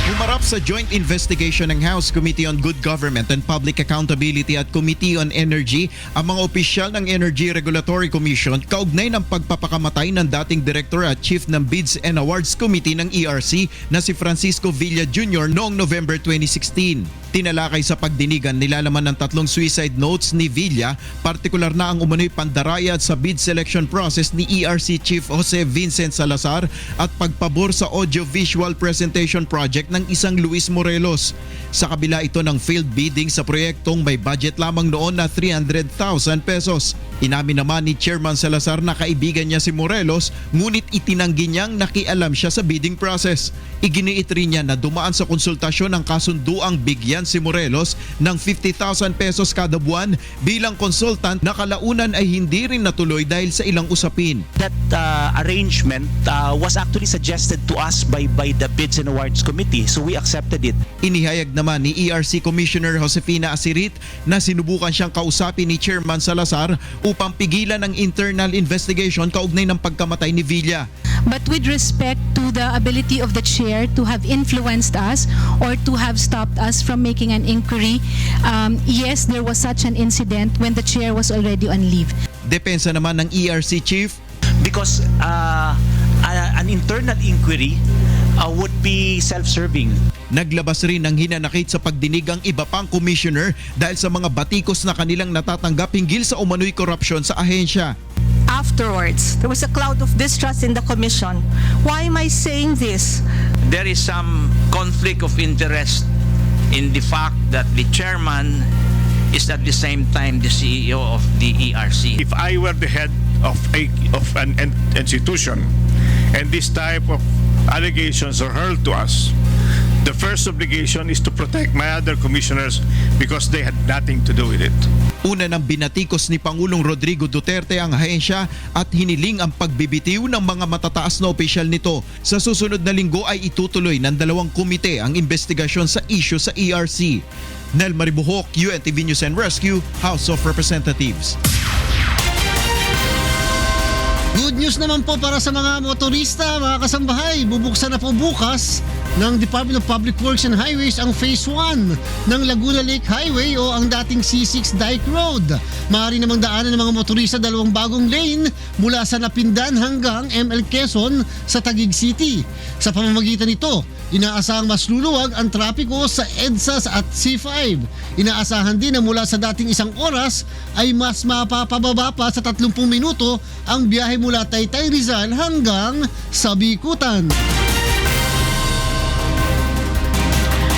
Humarap sa joint investigation ng House Committee on Good Government and Public Accountability at Committee on Energy ang mga opisyal ng Energy Regulatory Commission kaugnay ng pagpapakamatay ng dating Director at Chief ng Bids and Awards Committee ng ERC na si Francisco Villa Jr. noong November 2016. Tinalakay sa pagdinigan nilalaman ng 3 suicide notes ni Villa, partikular na ang umano'y pandaraya sa bid selection process ni ERC Chief Jose Vincent Salazar at pagpabor sa audio-visual presentation project ng isang Luis Morelos. Sa kabila ito ng failed bidding sa proyektong may budget lamang noon na 300,000 pesos. Inamin naman ni Chairman Salazar na kaibigan niya si Morelos, ngunit itinanggi niyang nakialam siya sa bidding process. Iginiit rin niya na dumaan sa konsultasyon ng kasunduang bigyan si Morelos ng 50,000 pesos kada buwan bilang consultant na kalaunan ay hindi rin natuloy dahil sa ilang usapin. That arrangement was actually suggested to us by the Bids and Awards Committee, so we accepted it. Inihayag naman ni ERC Commissioner Josefina Asirit na sinubukan siyang kausapin ni Chairman Salazar upang pigilan ang internal investigation kaugnay ng pagkamatay ni Villa. But with respect to the ability of the chair to have influenced us or to have stopped us from making an inquiry, yes, there was such an incident when the chair was already on leave. Depensa naman ng ERC Chief, because an internal inquiry would be self-serving. Naglabas rin ng hinanakit sa pagdinig ang iba pang commissioner dahil sa mga batikos na kanilang natatanggap hinggil sa umano'y korupsyon sa ahensya. Afterwards, there was a cloud of distrust in the commission. Why am I saying this? There is some conflict of interest in the fact that the chairman is at the same time the CEO of the ERC. If I were the head of an institution and this type of allegations are hurled to us, the first obligation is to protect my other commissioners because they had nothing to do with it. Una nang binatikos ni Pangulong Rodrigo Duterte ang ahensya at hiniling ang pagbibitiw ng mga matataas na opisyal nito. Sa susunod na linggo ay itutuloy ng 2 komite ang investigasyon sa issue sa ERC. Nel Maribuhok, UNTV News and Rescue, House of Representatives. Good news naman po para sa mga motorista, mga kasambahay. Bubuksan na po bukas ng Department of Public Works and Highways ang Phase 1 ng Laguna Lake Highway o ang dating C6 Dike Road. Maaari namang daanan ng mga motorista dalawang bagong lane mula sa Napindan hanggang ML Quezon sa Taguig City. Sa pamamagitan nito, inaasahang mas luluwag ang trapiko sa EDSA at C5. Inaasahan din na mula sa dating 1 oras ay mas mapapababa pa sa 30 minuto ang biyahe mula Taytay Rizal hanggang sa Bikutan.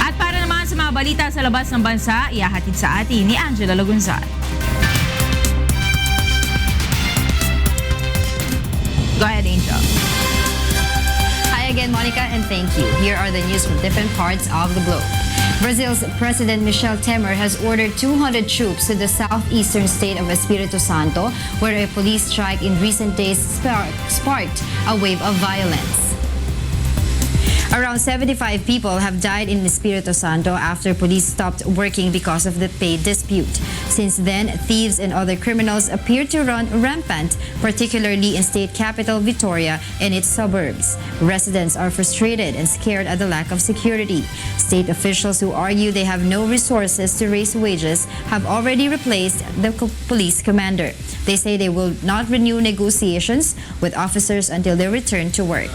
At para naman sa mga balita sa labas ng bansa, ihahatid sa atin ni Angela Lagunzal. Go ahead, Angel. Hi again, Monica, and thank you. Here are the news from different parts of the globe. Brazil's President Michel Temer has ordered 200 troops to the southeastern state of Espírito Santo, where a police strike in recent days sparked a wave of violence. Around 75 people have died in Espírito Santo after police stopped working because of the pay dispute. Since then, thieves and other criminals appear to run rampant, particularly in state capital Vitória and its suburbs. Residents are frustrated and scared at the lack of security. State officials who argue they have no resources to raise wages have already replaced the police commander. They say they will not renew negotiations with officers until they return to work.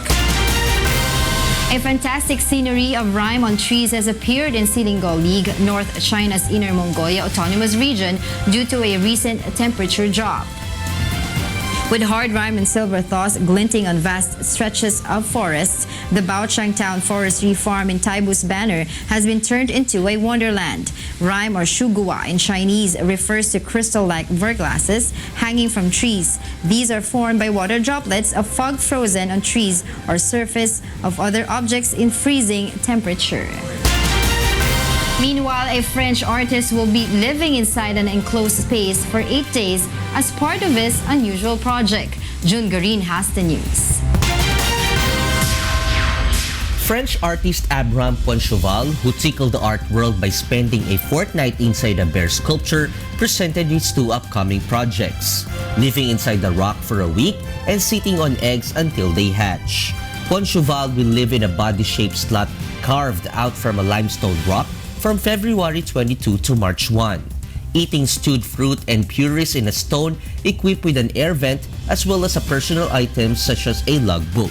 A fantastic scenery of rime on trees has appeared in Silingo League, North China's Inner Mongolia Autonomous Region, due to a recent temperature drop. With hard rime and silver thaws glinting on vast stretches of forests, the Baochang Town Forestry Farm in Taibu's banner has been turned into a wonderland. Rime, or shugua in Chinese, refers to crystal-like verglasses hanging from trees. These are formed by water droplets of fog frozen on trees or surface of other objects in freezing temperature. Meanwhile, a French artist will be living inside an enclosed space for 8 days as part of his unusual project. June Garin has the news. French artist Abraham Poincheval, who tickled the art world by spending a fortnight inside a bear sculpture, presented his 2 upcoming projects, living inside the rock for a week and sitting on eggs until they hatch. Poincheval will live in a body-shaped slot carved out from a limestone rock from February 22 to March 1, eating stewed fruit and purees in a stone equipped with an air vent as well as a personal items such as a logbook.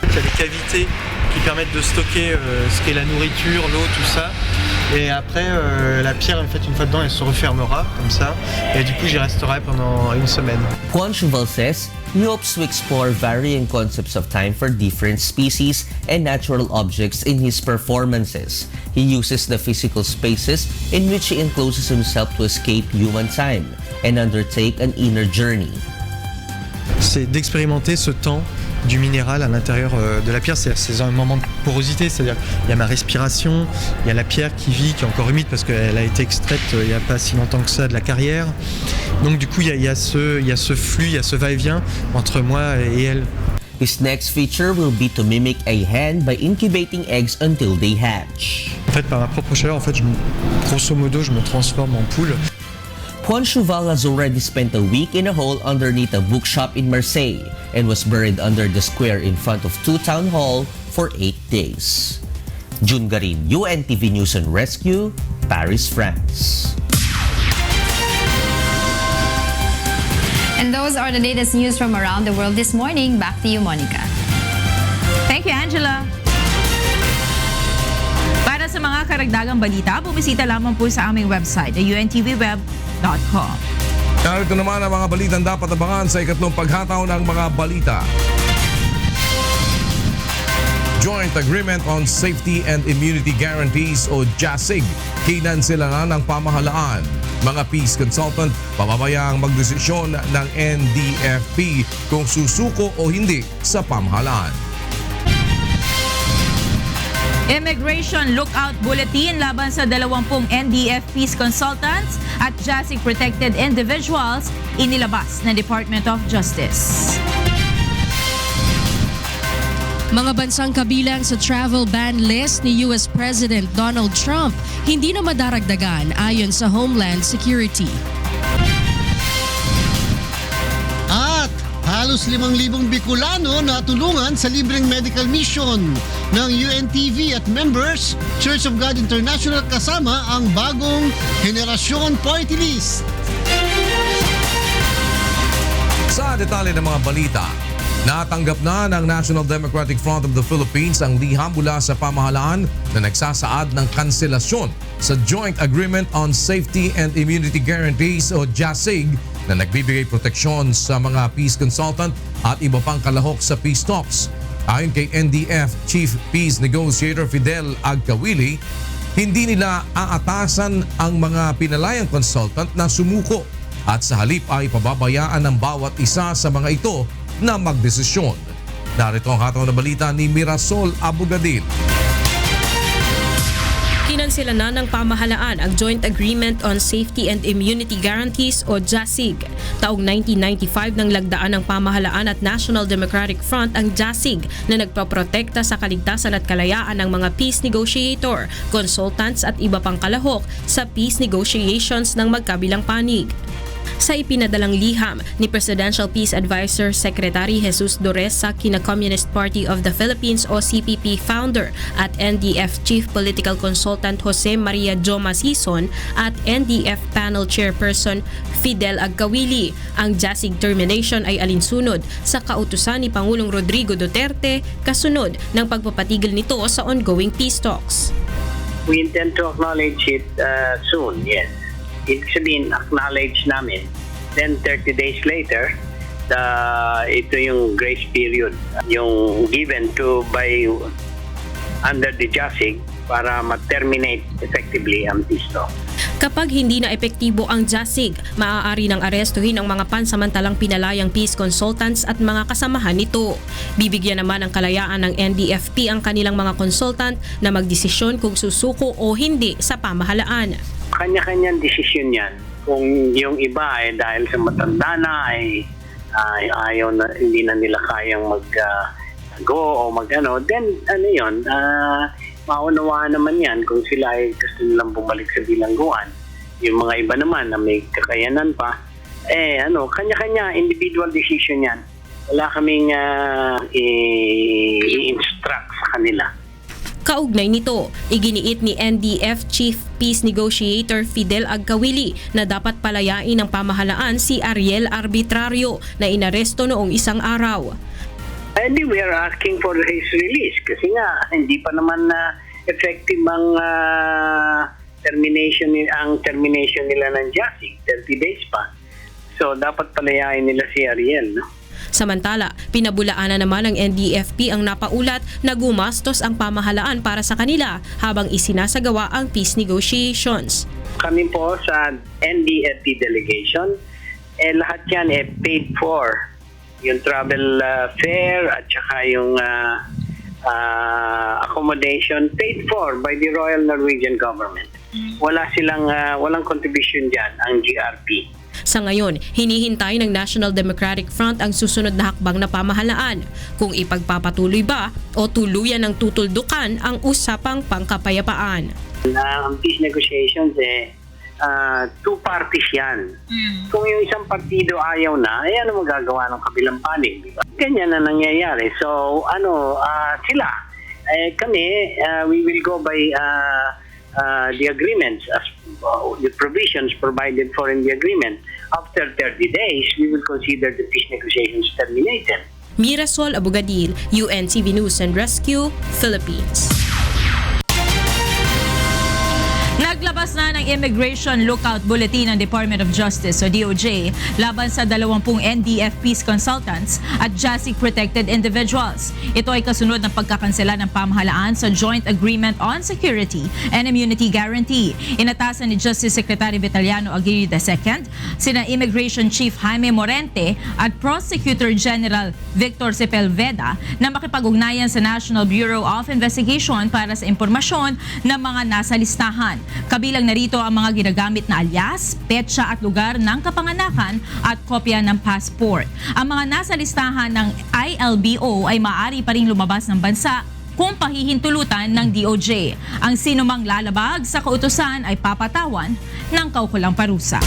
Il y a des cavités qui permettent de stocker ce qu'est la nourriture, l'eau, tout ça. Et après, la pierre, en fait, une fois dedans, elle se refermera, comme ça. Et du coup, j'y resterai pendant une semaine. Poincheval says he hopes to explore varying concepts of time for different species and natural objects in his performances. He uses the physical spaces in which he encloses himself to escape human time and undertake an inner journey. C'est d'expérimenter ce temps du minéral à l'intérieur de la pierre. C'est un moment de porosité, c'est-à-dire qu'il y a ma respiration, il y a la pierre qui vit, qui est encore humide parce qu'elle a été extraite il n'y a pas si longtemps que ça de la carrière. Donc du coup, il y a ce flux, il y a ce va-et-vient entre moi et elle. His next feature will be to mimic a hen by incubating eggs until they hatch. En fait, par ma propre chaleur, grosso modo, je me transforme en poule. Poincheval has already spent a week in a hole underneath a bookshop in Marseille and was buried under the square in front of 2 Town Hall for 8 days. June Garin, UNTV News and Rescue, Paris, France. And those are the latest news from around the world this morning. Back to you, Monica. Thank you, Angela. Para sa mga karagdagang balita, bumisita lamang po sa aming website, untvweb.com. Narito naman ang mga balitang dapat abangan sa ikatlong paghataw ng mga balita. Joint Agreement on Safety and Immunity Guarantees o JASIG, kinansela na ng pamahalaan. Mga peace consultant, pababayang magdesisyon ng NDFP kung susuko o hindi sa pamahalaan. Immigration Lookout Bulletin laban sa 20 NDF peace consultants at JASIG protected individuals inilabas ng Department of Justice. Mga bansang kabilang sa travel ban list ni US President Donald Trump hindi na madaragdagan ayon sa Homeland Security. At halos 5,000 Bicolano na tulungan sa libreng medical mission ng UNTV at members, Church of God International kasama ang bagong Henerasyon Party List. Sa detalye ng mga balita, natanggap na ng National Democratic Front of the Philippines ang liham mula sa pamahalaan na nagsasaad ng kanselasyon sa Joint Agreement on Safety and Immunity Guarantees o JASIG na nagbibigay proteksyon sa mga peace consultant at iba pang kalahok sa peace talks. Ayon kay NDF Chief Peace Negotiator Fidel Agkawili, hindi nila aatasan ang mga pinalayang consultant na sumuko at sa halip ay pababayaan ng bawat isa sa mga ito na magdesisyon. Narito ang hataw na balita ni Mirasol Abogadil. Kinansela na ng pamahalaan ang Joint Agreement on Safety and Immunity Guarantees o JASIG. Taong 1995 nang lagdaan ng pamahalaan at National Democratic Front ang JASIG na nagpaprotekta sa kaligtasan at kalayaan ng mga peace negotiator, consultants at iba pang kalahok sa peace negotiations ng magkabilang panig. Sa ipinadalang liham ni Presidential Peace Advisor Secretary Jesus Dores sa kina-Communist Party of the Philippines o CPP founder at NDF Chief Political Consultant Jose Maria Jo Masison at NDF Panel Chairperson Fidel Agkawili, ang JASIG termination ay alinsunod sa kautusan ni Pangulong Rodrigo Duterte kasunod ng pagpapatigil nito sa ongoing peace talks. We intend to acknowledge it soon, yes. Ibig sabihin, acknowledge namin. Then 30 days later, ito yung grace period, yung given to by under the JASIG para ma-terminate effectively ang peace talk. Kapag hindi na epektibo ang JASIG, maaari nang arestuhin ang mga pansamantalang pinalayang peace consultants at mga kasamahan nito. Bibigyan naman ng kalayaan ng NDFP ang kanilang mga consultant na magdesisyon kung susuko o hindi sa pamahalaan. Kanya-kanyang desisyon yan. Kung yung iba ay dahil sa matanda na ay ayaw na, hindi na nila kayang mag-go o mag-ano, then ano yun, maunawaan naman yan kung sila ay gusto nilang bumalik sa bilangguan. Yung mga iba naman na may kakayanan pa, kanya-kanya, individual decision yan. Wala kaming i-instruct sa kanila. Kaugnay nito, iginiit ni NDF Chief Peace Negotiator Fidel Agkawili na dapat palayain ng pamahalaan si Ariel Arbitrario na inaresto noong isang araw. And we are asking for his release kasi nga hindi pa naman effective ang termination nila ng JASIG, 30 days pa. So dapat palayain nila si Ariel, no? Samantala, pinabulaanan naman ng NDFP ang napaulat na gumastos ang pamahalaan para sa kanila habang isinasagawa ang peace negotiations. Kami po sa NDFP delegation, lahat yan paid for. Yung travel fare at saka yung accommodation paid for by the Royal Norwegian Government. Walang contribution dyan ang GRP. Sa ngayon, hinihintay ng National Democratic Front ang susunod na hakbang na pamahalaan kung ipagpapatuloy ba o tuluyan ng tutuldukan ang usapang pangkapayapaan. Ang peace negotiations two parties yan. Kung yung isang partido ayaw na, ano magagawa ng kabilang panig? Diba? Ganyan na nangyayari. So, sila? Kami, we will go by the agreements as the provisions provided for in the agreement. After 30 days, we will consider the peace negotiations terminated. Mirasol Abogadil, UNTV News and Rescue, Philippines. Naglabas na ng Immigration Lookout Bulletin ng Department of Justice o DOJ laban sa 20 NDF peace consultants at JASIG protected individuals. Ito ay kasunod ng pagkakansela ng pamahalaan sa Joint Agreement on Security and Immunity Guarantee. Inatasan ni Justice Secretary Vitaliano Aguirre II, sina Immigration Chief Jaime Morente at Prosecutor General Victor Sepulveda na makipag-ugnayan sa National Bureau of Investigation para sa impormasyon ng mga nasa listahan. Kabilang narito ang mga ginagamit na alias, petsa at lugar ng kapanganakan at kopya ng passport. Ang mga nasa listahan ng ILBO ay maaari pa rin lumabas ng bansa kung pahihintulutan ng DOJ. Ang sinumang lalabag sa kautusan ay papatawan ng kaukulang parusa.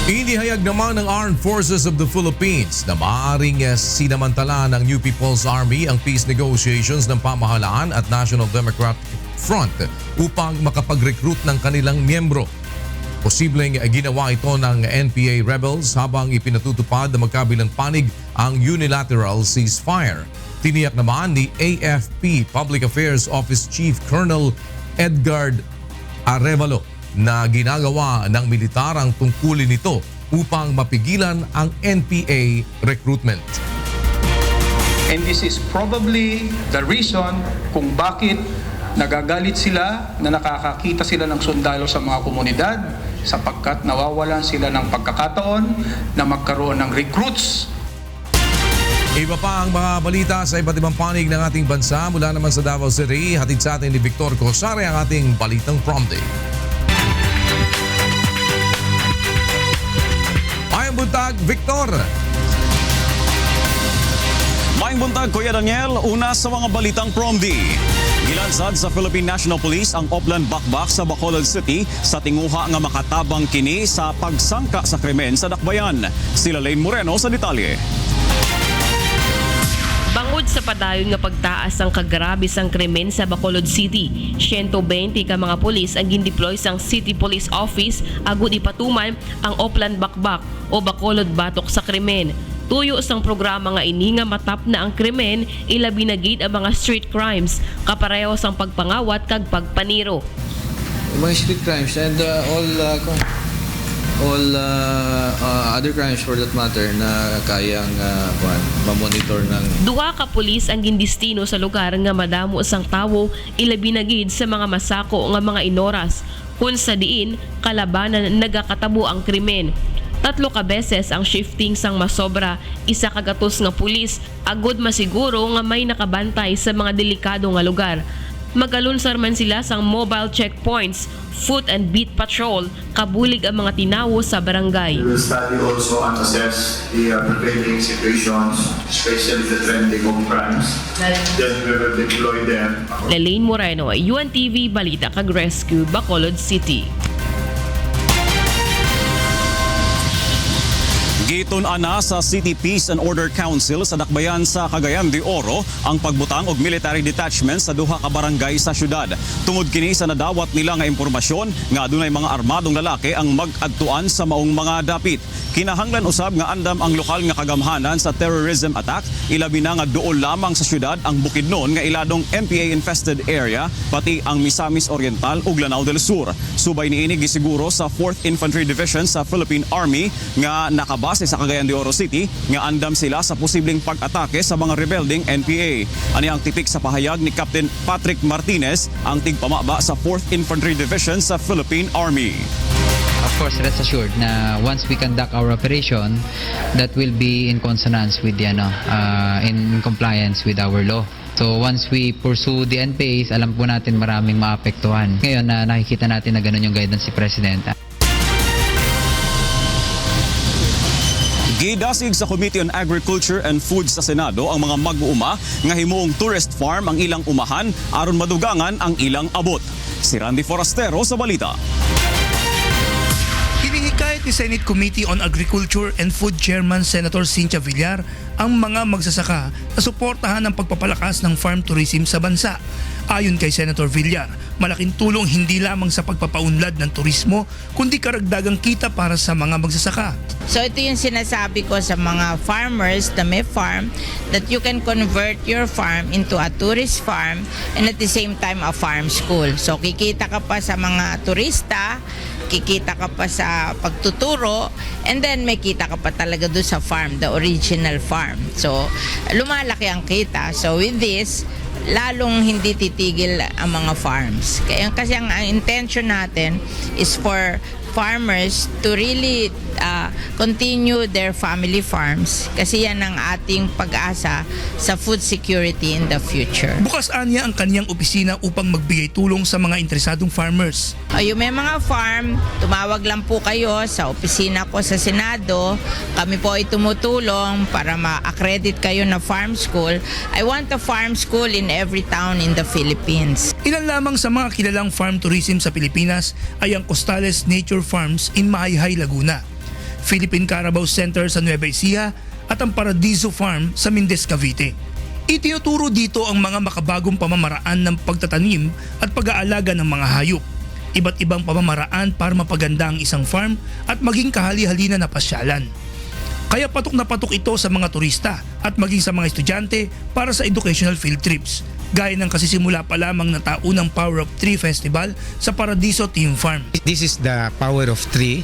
Inihayag naman ng Armed Forces of the Philippines na maaaring sinamantala ng New People's Army ang peace negotiations ng pamahalaan at National Democratic Front upang makapag-recruit ng kanilang miyembro. Posibleng ginawa ito ng NPA rebels habang ipinatutupad na magkabilang panig ang unilateral ceasefire. Tiniyak naman ni AFP Public Affairs Office Chief Colonel Edgar Arevalo na ginagawa ng militar ang tungkulin nito upang mapigilan ang NPA recruitment. And this is probably the reason kung bakit nagagalit sila na nakakakita sila ng sundalo sa mga komunidad sapagkat nawawalan sila ng pagkakataon na magkaroon ng recruits. Iba pa ang mga balita sa iba't ibang panig ng ating bansa mula naman sa Davao City. Hatid sa atin ni Victor Cosare ang ating balitang prompting. Mayang buntag, Victor! Mayang buntag, Kuya Daniel. Una sa mga balitang prom-D. Gilansad sa Philippine National Police ang Oplan Bakbak sa Bacolod City sa tinguha nga makatabang kini sa pagsangka sa krimen sa Dakbayan. Sila Lane Moreno sa detalye. Bangod sa padayon nga pagtaas ang kagrabe sang krimen sa Bacolod City, 120 ka mga pulis ang gindeploy sang City Police Office agud ipatuman ang Oplan Bakbak o Bacolod Batok sa krimen. Tuyo sang programa nga ini nga matap na ang krimen, ilabi na gid ang mga street crimes, kapareho sang pagpangawat kag pagpaniro. Mga street crimes and all other crimes for that matter na kayang ma-monitor ng... Duha ka pulis ang gindistino sa lugar nga madamo sang tawo, ilabi na gid sa mga masako nga mga inoras, kung sa diin kalabanan nagakatabo ang krimen. 3 ka beses ang shifting sang masobra, isa kagatos nga pulis, agud masiguro nga may nakabantay sa mga delikado nga lugar. Magalunsar man sila sang mobile checkpoints, foot and beat patrol, kabulig ang mga tinawo sa barangay. We will study also and assess the prevailing situations, especially the trending of crimes. Then we will deploy them. Lane Moreno, UNTV Balita kag Rescue, Bacolod City. Gitun-ana sa City Peace and Order Council sa Dakbayan sa Cagayan de Oro ang pagbutang og military detachment sa duha ka barangay sa syudad. Tungod kini sa nadawat nila nga impormasyon nga adunay mga armadong lalaki ang mag-adtuan sa maong mga dapit. Kinahanglan usab nga andam ang lokal nga kagamhanan sa terrorism attack, ilabi na nga duol lamang sa syudad ang Bukidnon nga iladong NPA infested area, pati ang Misamis Oriental ug Lanao del Sur. Subay niini gisiguro sa 4th Infantry Division sa Philippine Army nga nakabase sa Cagayan de Oro City nga andam sila sa posibleng pag-atake sa mga rebelding NPA. Ani ang tipik sa pahayag ni Captain Patrick Martinez, ang tigpamaba sa 4th Infantry Division sa Philippine Army. Of course, rest assured na once we conduct our operation, that will be in consonance with the in compliance with our law. So once we pursue the NPAs, alam po natin maraming maapektuhan. Ngayon na nakikita natin na ganun yung guidance si President. Gidasig sa Committee on Agriculture and Food sa Senado ang mga mag-uuma nga himuong tourist farm ang ilang umahan aron madugangan ang ilang abot. Si Randy Forastero sa balita. Hinihikayat ni Senate Committee on Agriculture and Food Chairman Senator Cynthia Villar ang mga magsasaka na suportahan ang pagpapalakas ng farm tourism sa bansa. Ayon kay Senator Villar, malaking tulong hindi lamang sa pagpapaunlad ng turismo kundi karagdagang kita para sa mga magsasaka. So ito yung sinasabi ko sa mga farmers na may farm, that you can convert your farm into a tourist farm and at the same time a farm school. So kikita ka pa sa mga turista, kikita ka pa sa pagtuturo, and then may kita ka pa talaga doon sa farm, the original farm. So lumalaki ang kita. So with this, lalong hindi titigil ang mga farms. Kasi ang intention natin is for farmers to really continue their family farms kasi yan ang ating pag-asa sa food security in the future. Bukas anya ang kaniyang opisina upang magbigay tulong sa mga interesadong farmers. Yung may mga farm, tumawag lang po kayo sa opisina ko sa Senado. Kami po ay tumutulong para ma-accredit kayo na farm school. I want a farm school in every town in the Philippines. Ilan lamang sa mga kilalang farm tourism sa Pilipinas ay ang Costales Nature Farms in Mahayhay, Laguna. Philippine Carabao Center sa Nueva Ecija at ang Paradiso Farm sa Mindes, Cavite. Itinuturo dito ang mga makabagong pamamaraan ng pagtatanim at pag-aalaga ng mga hayop. Iba't ibang pamamaraan para mapaganda ang isang farm at maging kahali-halina na pasyalan. Kaya patok na patok ito sa mga turista at maging sa mga estudyante para sa educational field trips. Gaya ng kasisimula pa lamang ng taunang Power of Tree Festival sa Paradiso Team Farm. This is the Power of Tree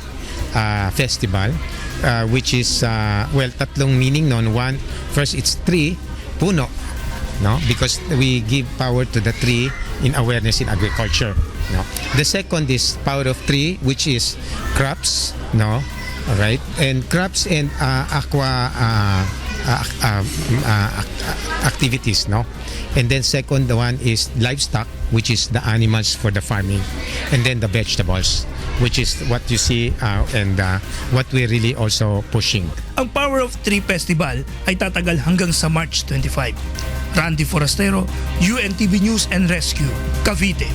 Festival, which is, tatlong meaning nun. One, first it's tree, puno, no? Because we give power to the tree in awareness in agriculture. No? The second is Power of Tree, which is crops, no? Alright, and crops and activities, no? And then second, the one is livestock, which is the animals for the farming, and then the vegetables, which is what you see and what we're really also pushing. Ang Power of Tree Festival ay tatagal hanggang sa March 25. Randy Forastero, UNTV News and Rescue, Cavite.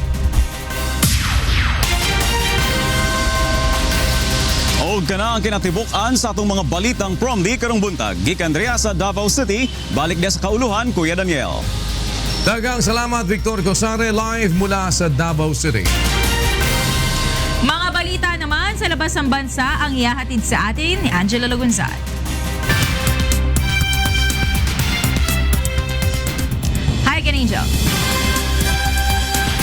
O kana ang kinatibukan sa atong mga balitang from di karong buntag. Gikan Andrea sa Davao City, balik dia sa kauluhan, Kuya Daniel. Daghang salamat, Victor Cosare, live mula sa Davao City. Mga balita naman sa labas ng bansa ang ihahatid sa atin ni Angela Lagunzad. Hi again, Angel.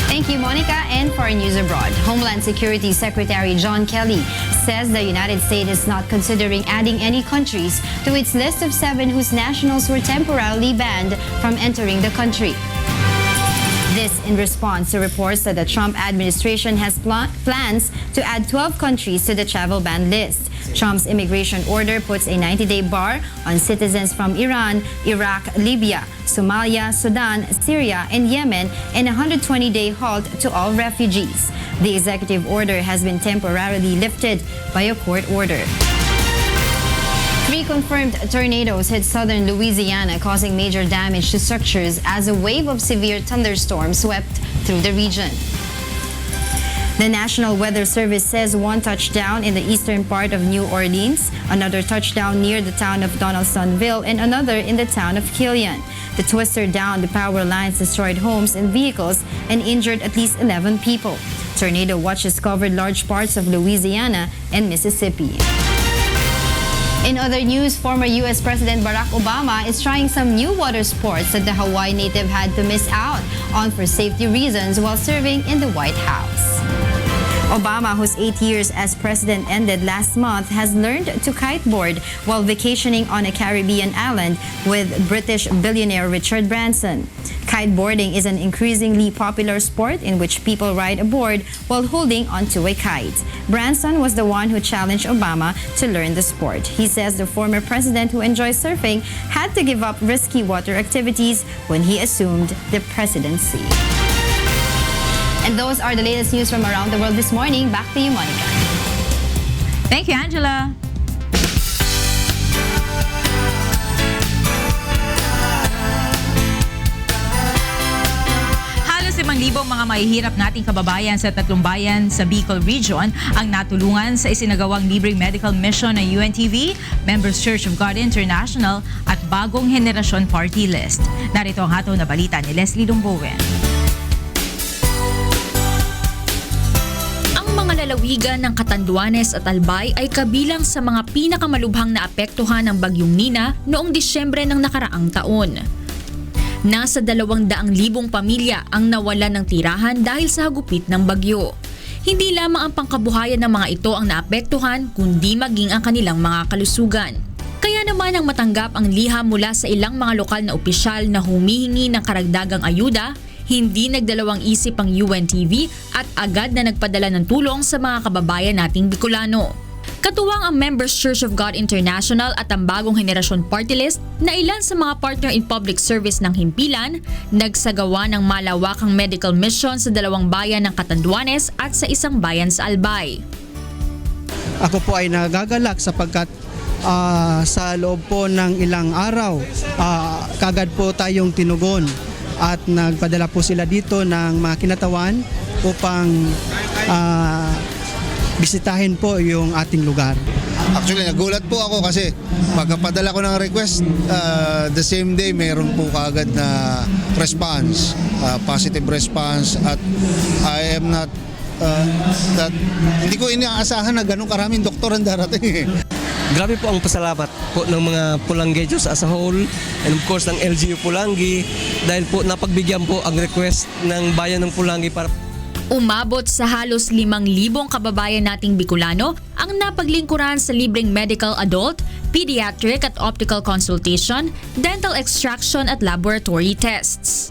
Thank you, Monica. And for news abroad, Homeland Security Secretary John Kelly says the United States is not considering adding any countries to its list of 7 whose nationals were temporarily banned from entering the country. This in response to reports that the Trump administration has plans to add 12 countries to the travel ban list. Trump's immigration order puts a 90-day bar on citizens from Iran, Iraq, Libya, Somalia, Sudan, Syria, and Yemen, and a 120-day halt to all refugees. The executive order has been temporarily lifted by a court order. 3 confirmed tornadoes hit southern Louisiana, causing major damage to structures as a wave of severe thunderstorms swept through the region. The National Weather Service says 1 touchdown in the eastern part of New Orleans, another touchdown near the town of Donaldsonville, and another in the town of Killian. The twister downed the power lines, destroyed homes and vehicles, and injured at least 11 people. Tornado watches covered large parts of Louisiana and Mississippi. In other news, former U.S. President Barack Obama is trying some new water sports that the Hawaii native had to miss out on for safety reasons while serving in the White House. Obama, whose 8 years as president ended last month, has learned to kiteboard while vacationing on a Caribbean island with British billionaire Richard Branson. Kiteboarding is an increasingly popular sport in which people ride aboard while holding onto a kite. Branson was the one who challenged Obama to learn the sport. He says the former president, who enjoys surfing, had to give up risky water activities when he assumed the presidency. And those are the latest news from around the world this morning. Back to you, Monica. Thank you, Angela. Halos 5,000 mga mahihirap nating kababayan sa 3 bayan sa Bicol Region ang natulungan sa isinagawang libreng medical mission ng UNTV, Members Church of God International at Bagong Henerasyon Party List. Narito ang hataw na balita ni Leslie Dumbowen. Mga lalawigan ng Catanduanes at Albay ay kabilang sa mga pinakamalubhang na apektuhan ng Bagyong Nina noong Disyembre ng nakaraang taon. Nasa 200,000 pamilya ang nawalan ng tirahan dahil sa hagupit ng bagyo. Hindi lamang ang pangkabuhayan ng mga ito ang naapektuhan, kundi maging ang kanilang mga kalusugan. Kaya naman ang matanggap ang liham mula sa ilang mga lokal na opisyal na humihingi ng karagdagang ayuda, hindi nagdalawang isip ang UNTV at agad na nagpadala ng tulong sa mga kababayan nating Bicolano. Katuwang ang Members Church of God International at ang Bagong Henerasyon Party List na ilan sa mga partner in public service ng himpilan, nagsagawa ng malawakang medical mission sa 2 bayan ng Catanduanes at sa 1 bayan sa Albay. Ako po ay nagagalak sapagkat sa loob po ng ilang araw, kagad po tayong tinugon. At nagpadala po sila dito ng mga kinatawan upang bisitahin po yung ating lugar. Actually, nagulat po ako kasi pagkapadala ko ng request, the same day meron po kaagad na response, positive response, at I am not hindi ko inaasahan na ganun karaming doktor ang darating. Grabe po ang pasalamat po ng mga Pulanggeños as a whole, and of course ng LGU Pulangi, dahil po napagbigyan po ang request ng bayan ng Pulangi para Umabot sa halos 5,000 kababayan nating Bicolano ang napaglingkuran sa libreng medical adult, pediatric at optical consultation, dental extraction at laboratory tests.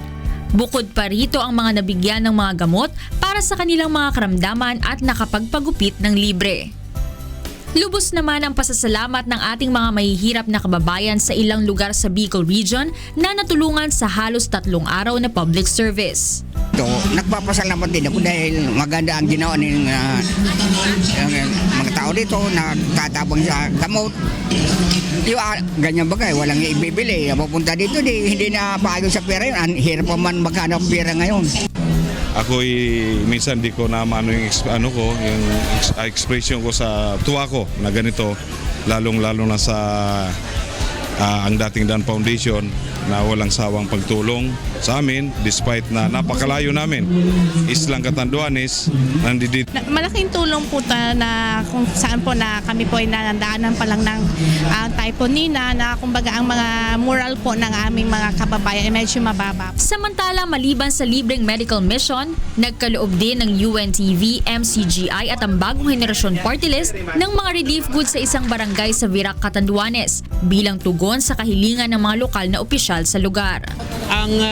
Bukod pa rito ang mga nabigyan ng mga gamot para sa kanilang mga karamdaman at nakapagpagupit ng libre. Lubos naman ang pasasalamat ng ating mga mahihirap na kababayan sa ilang lugar sa Bicol Region na natulungan sa halos 3 araw na public service. Nagpapasalamat din ako dahil maganda ang ginawa ng mga tao dito na tatabang sa gamot. Ganyan bagay, walang ibibili. Pupunta dito, hindi na paayos sa pera yun. Hirap pa man maghanap pera ngayon. Ako'y minsan di ko na maano yung expression ko sa tuwa ko na ganito, lalong-lalo na sa ang dating Dan Foundation na walang sawang pagtulong sa amin despite na napakalayo namin. Islang Catanduanes, nandito. Malaking tulong po na kung saan po na kami po ay nanandaanan pa lang ng Typhoon Nina na kumbaga ang mga moral po ng aming mga kababayan ay medyo mababa. Samantala, maliban sa libreng medical mission, nagkaloob din ng UNTV, MCGI at ang Bagong Henerasyon Party List ng mga relief goods sa isang barangay sa Virac, Catanduanes bilang tugon sa kahilingan ng mga lokal na opisyal sa lugar. Ang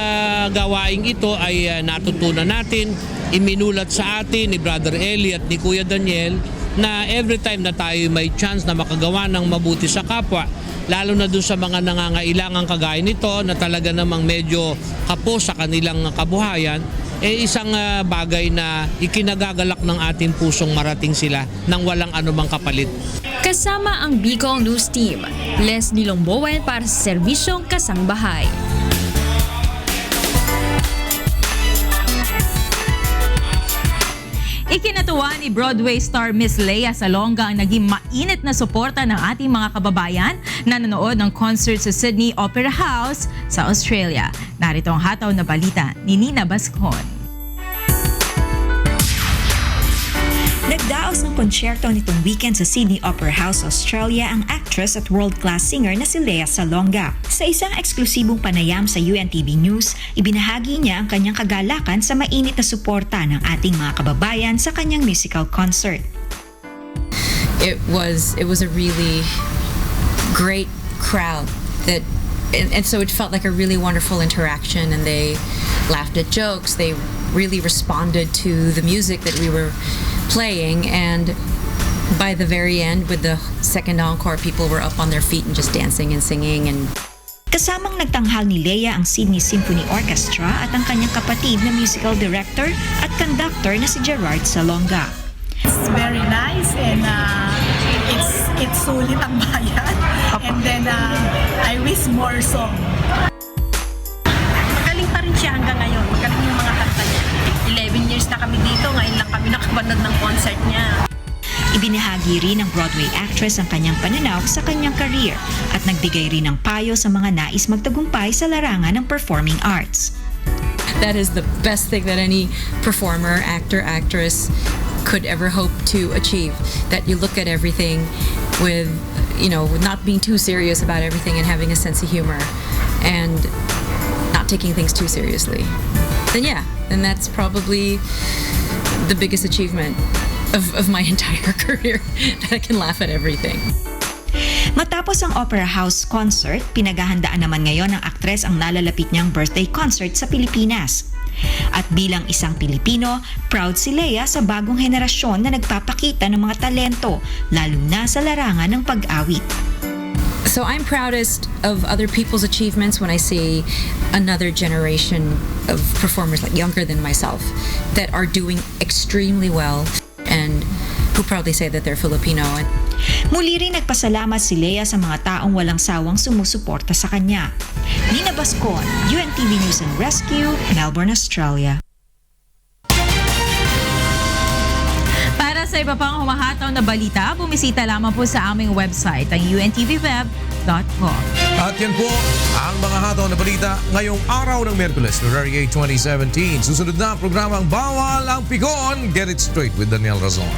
gawaing ito ay natutunan natin, iminulat sa atin ni Brother Eli at ni Kuya Daniel na every time na tayo may chance na makagawa ng mabuti sa kapwa, lalo na doon sa mga nangangailangan kagaya nito na talaga namang medyo kapos sa kanilang kabuhayan, isang bagay na ikinagagalak ng ating pusong marating sila nang walang anumang kapalit. Kasama ang Bicol News Team, Leslie Lombowen para sa Serbisyong Kasangbahay. Ikinatuwa ni Broadway star Miss Lea Salonga ang naging mainit na suporta ng ating mga kababayan na nanood ng concert sa Sydney Opera House sa Australia. Narito ang hataw na balita ni Nina Bascon. Nagdaos ng konsyerto nitong weekend sa Sydney Opera House, Australia ang actress at world-class singer na si Lea Salonga. Sa isang eksklusibong panayam sa UNTV News, ibinahagi niya ang kanyang kagalakan sa mainit na suporta ng ating mga kababayan sa kanyang musical concert. It was a really great crowd and so it felt like a really wonderful interaction, and they laughed at jokes, they really responded to the music that we were playing, and by the very end with the second encore, people were up on their feet and just dancing and singing. And kasamang nagtanghal ni Lea ang Sydney Symphony Orchestra at ang kanyang kapatid na musical director at conductor na si Gerard Salonga. It's very nice, and it's sulit ang bayan, and then I wish more song. Magaling pa rin siya hanggang ngayon, magaling yung mga kanta niya. 11 years na kami dito, ngayon lang kami nakapanood ng concert niya. Ibinahagi rin ng Broadway actress ang kanyang pananaw sa kanyang career at nagbigay rin ng payo sa mga nais magtagumpay sa larangan ng performing arts. that is the best thing that any performer, actor, actress could ever hope to achieve. That you look at everything with, not being too serious about everything and having a sense of humor and not taking things too seriously. Then that's probably the biggest achievement of my entire career, that I can laugh at everything. Matapos ang Opera House concert, pinaghahandaan naman ngayon ng aktres ang nalalapit niyang birthday concert sa Pilipinas. At bilang isang Pilipino, proud si Lea sa bagong henerasyon na nagpapakita ng mga talento, lalo na sa larangan ng pag-awit. So I'm proudest of other people's achievements when I see another generation of performers, like younger than myself, that are doing extremely well and who proudly say that they're Filipino. Muli rin nagpasalamat si Lea sa mga taong walang sawang sumusuporta sa kanya. Nina Bascon, UNTV News and Rescue, Melbourne, Australia. Para sa sa iba pang humahataw na balita, bumisita lamang po sa aming website, ang untvweb.com. At yan po ang mga hataw na balita ngayong araw ng Miyerkules, February 8, 2017. Susunod na ang programang Bawal ang Pikon. Get it straight with Daniel Razon.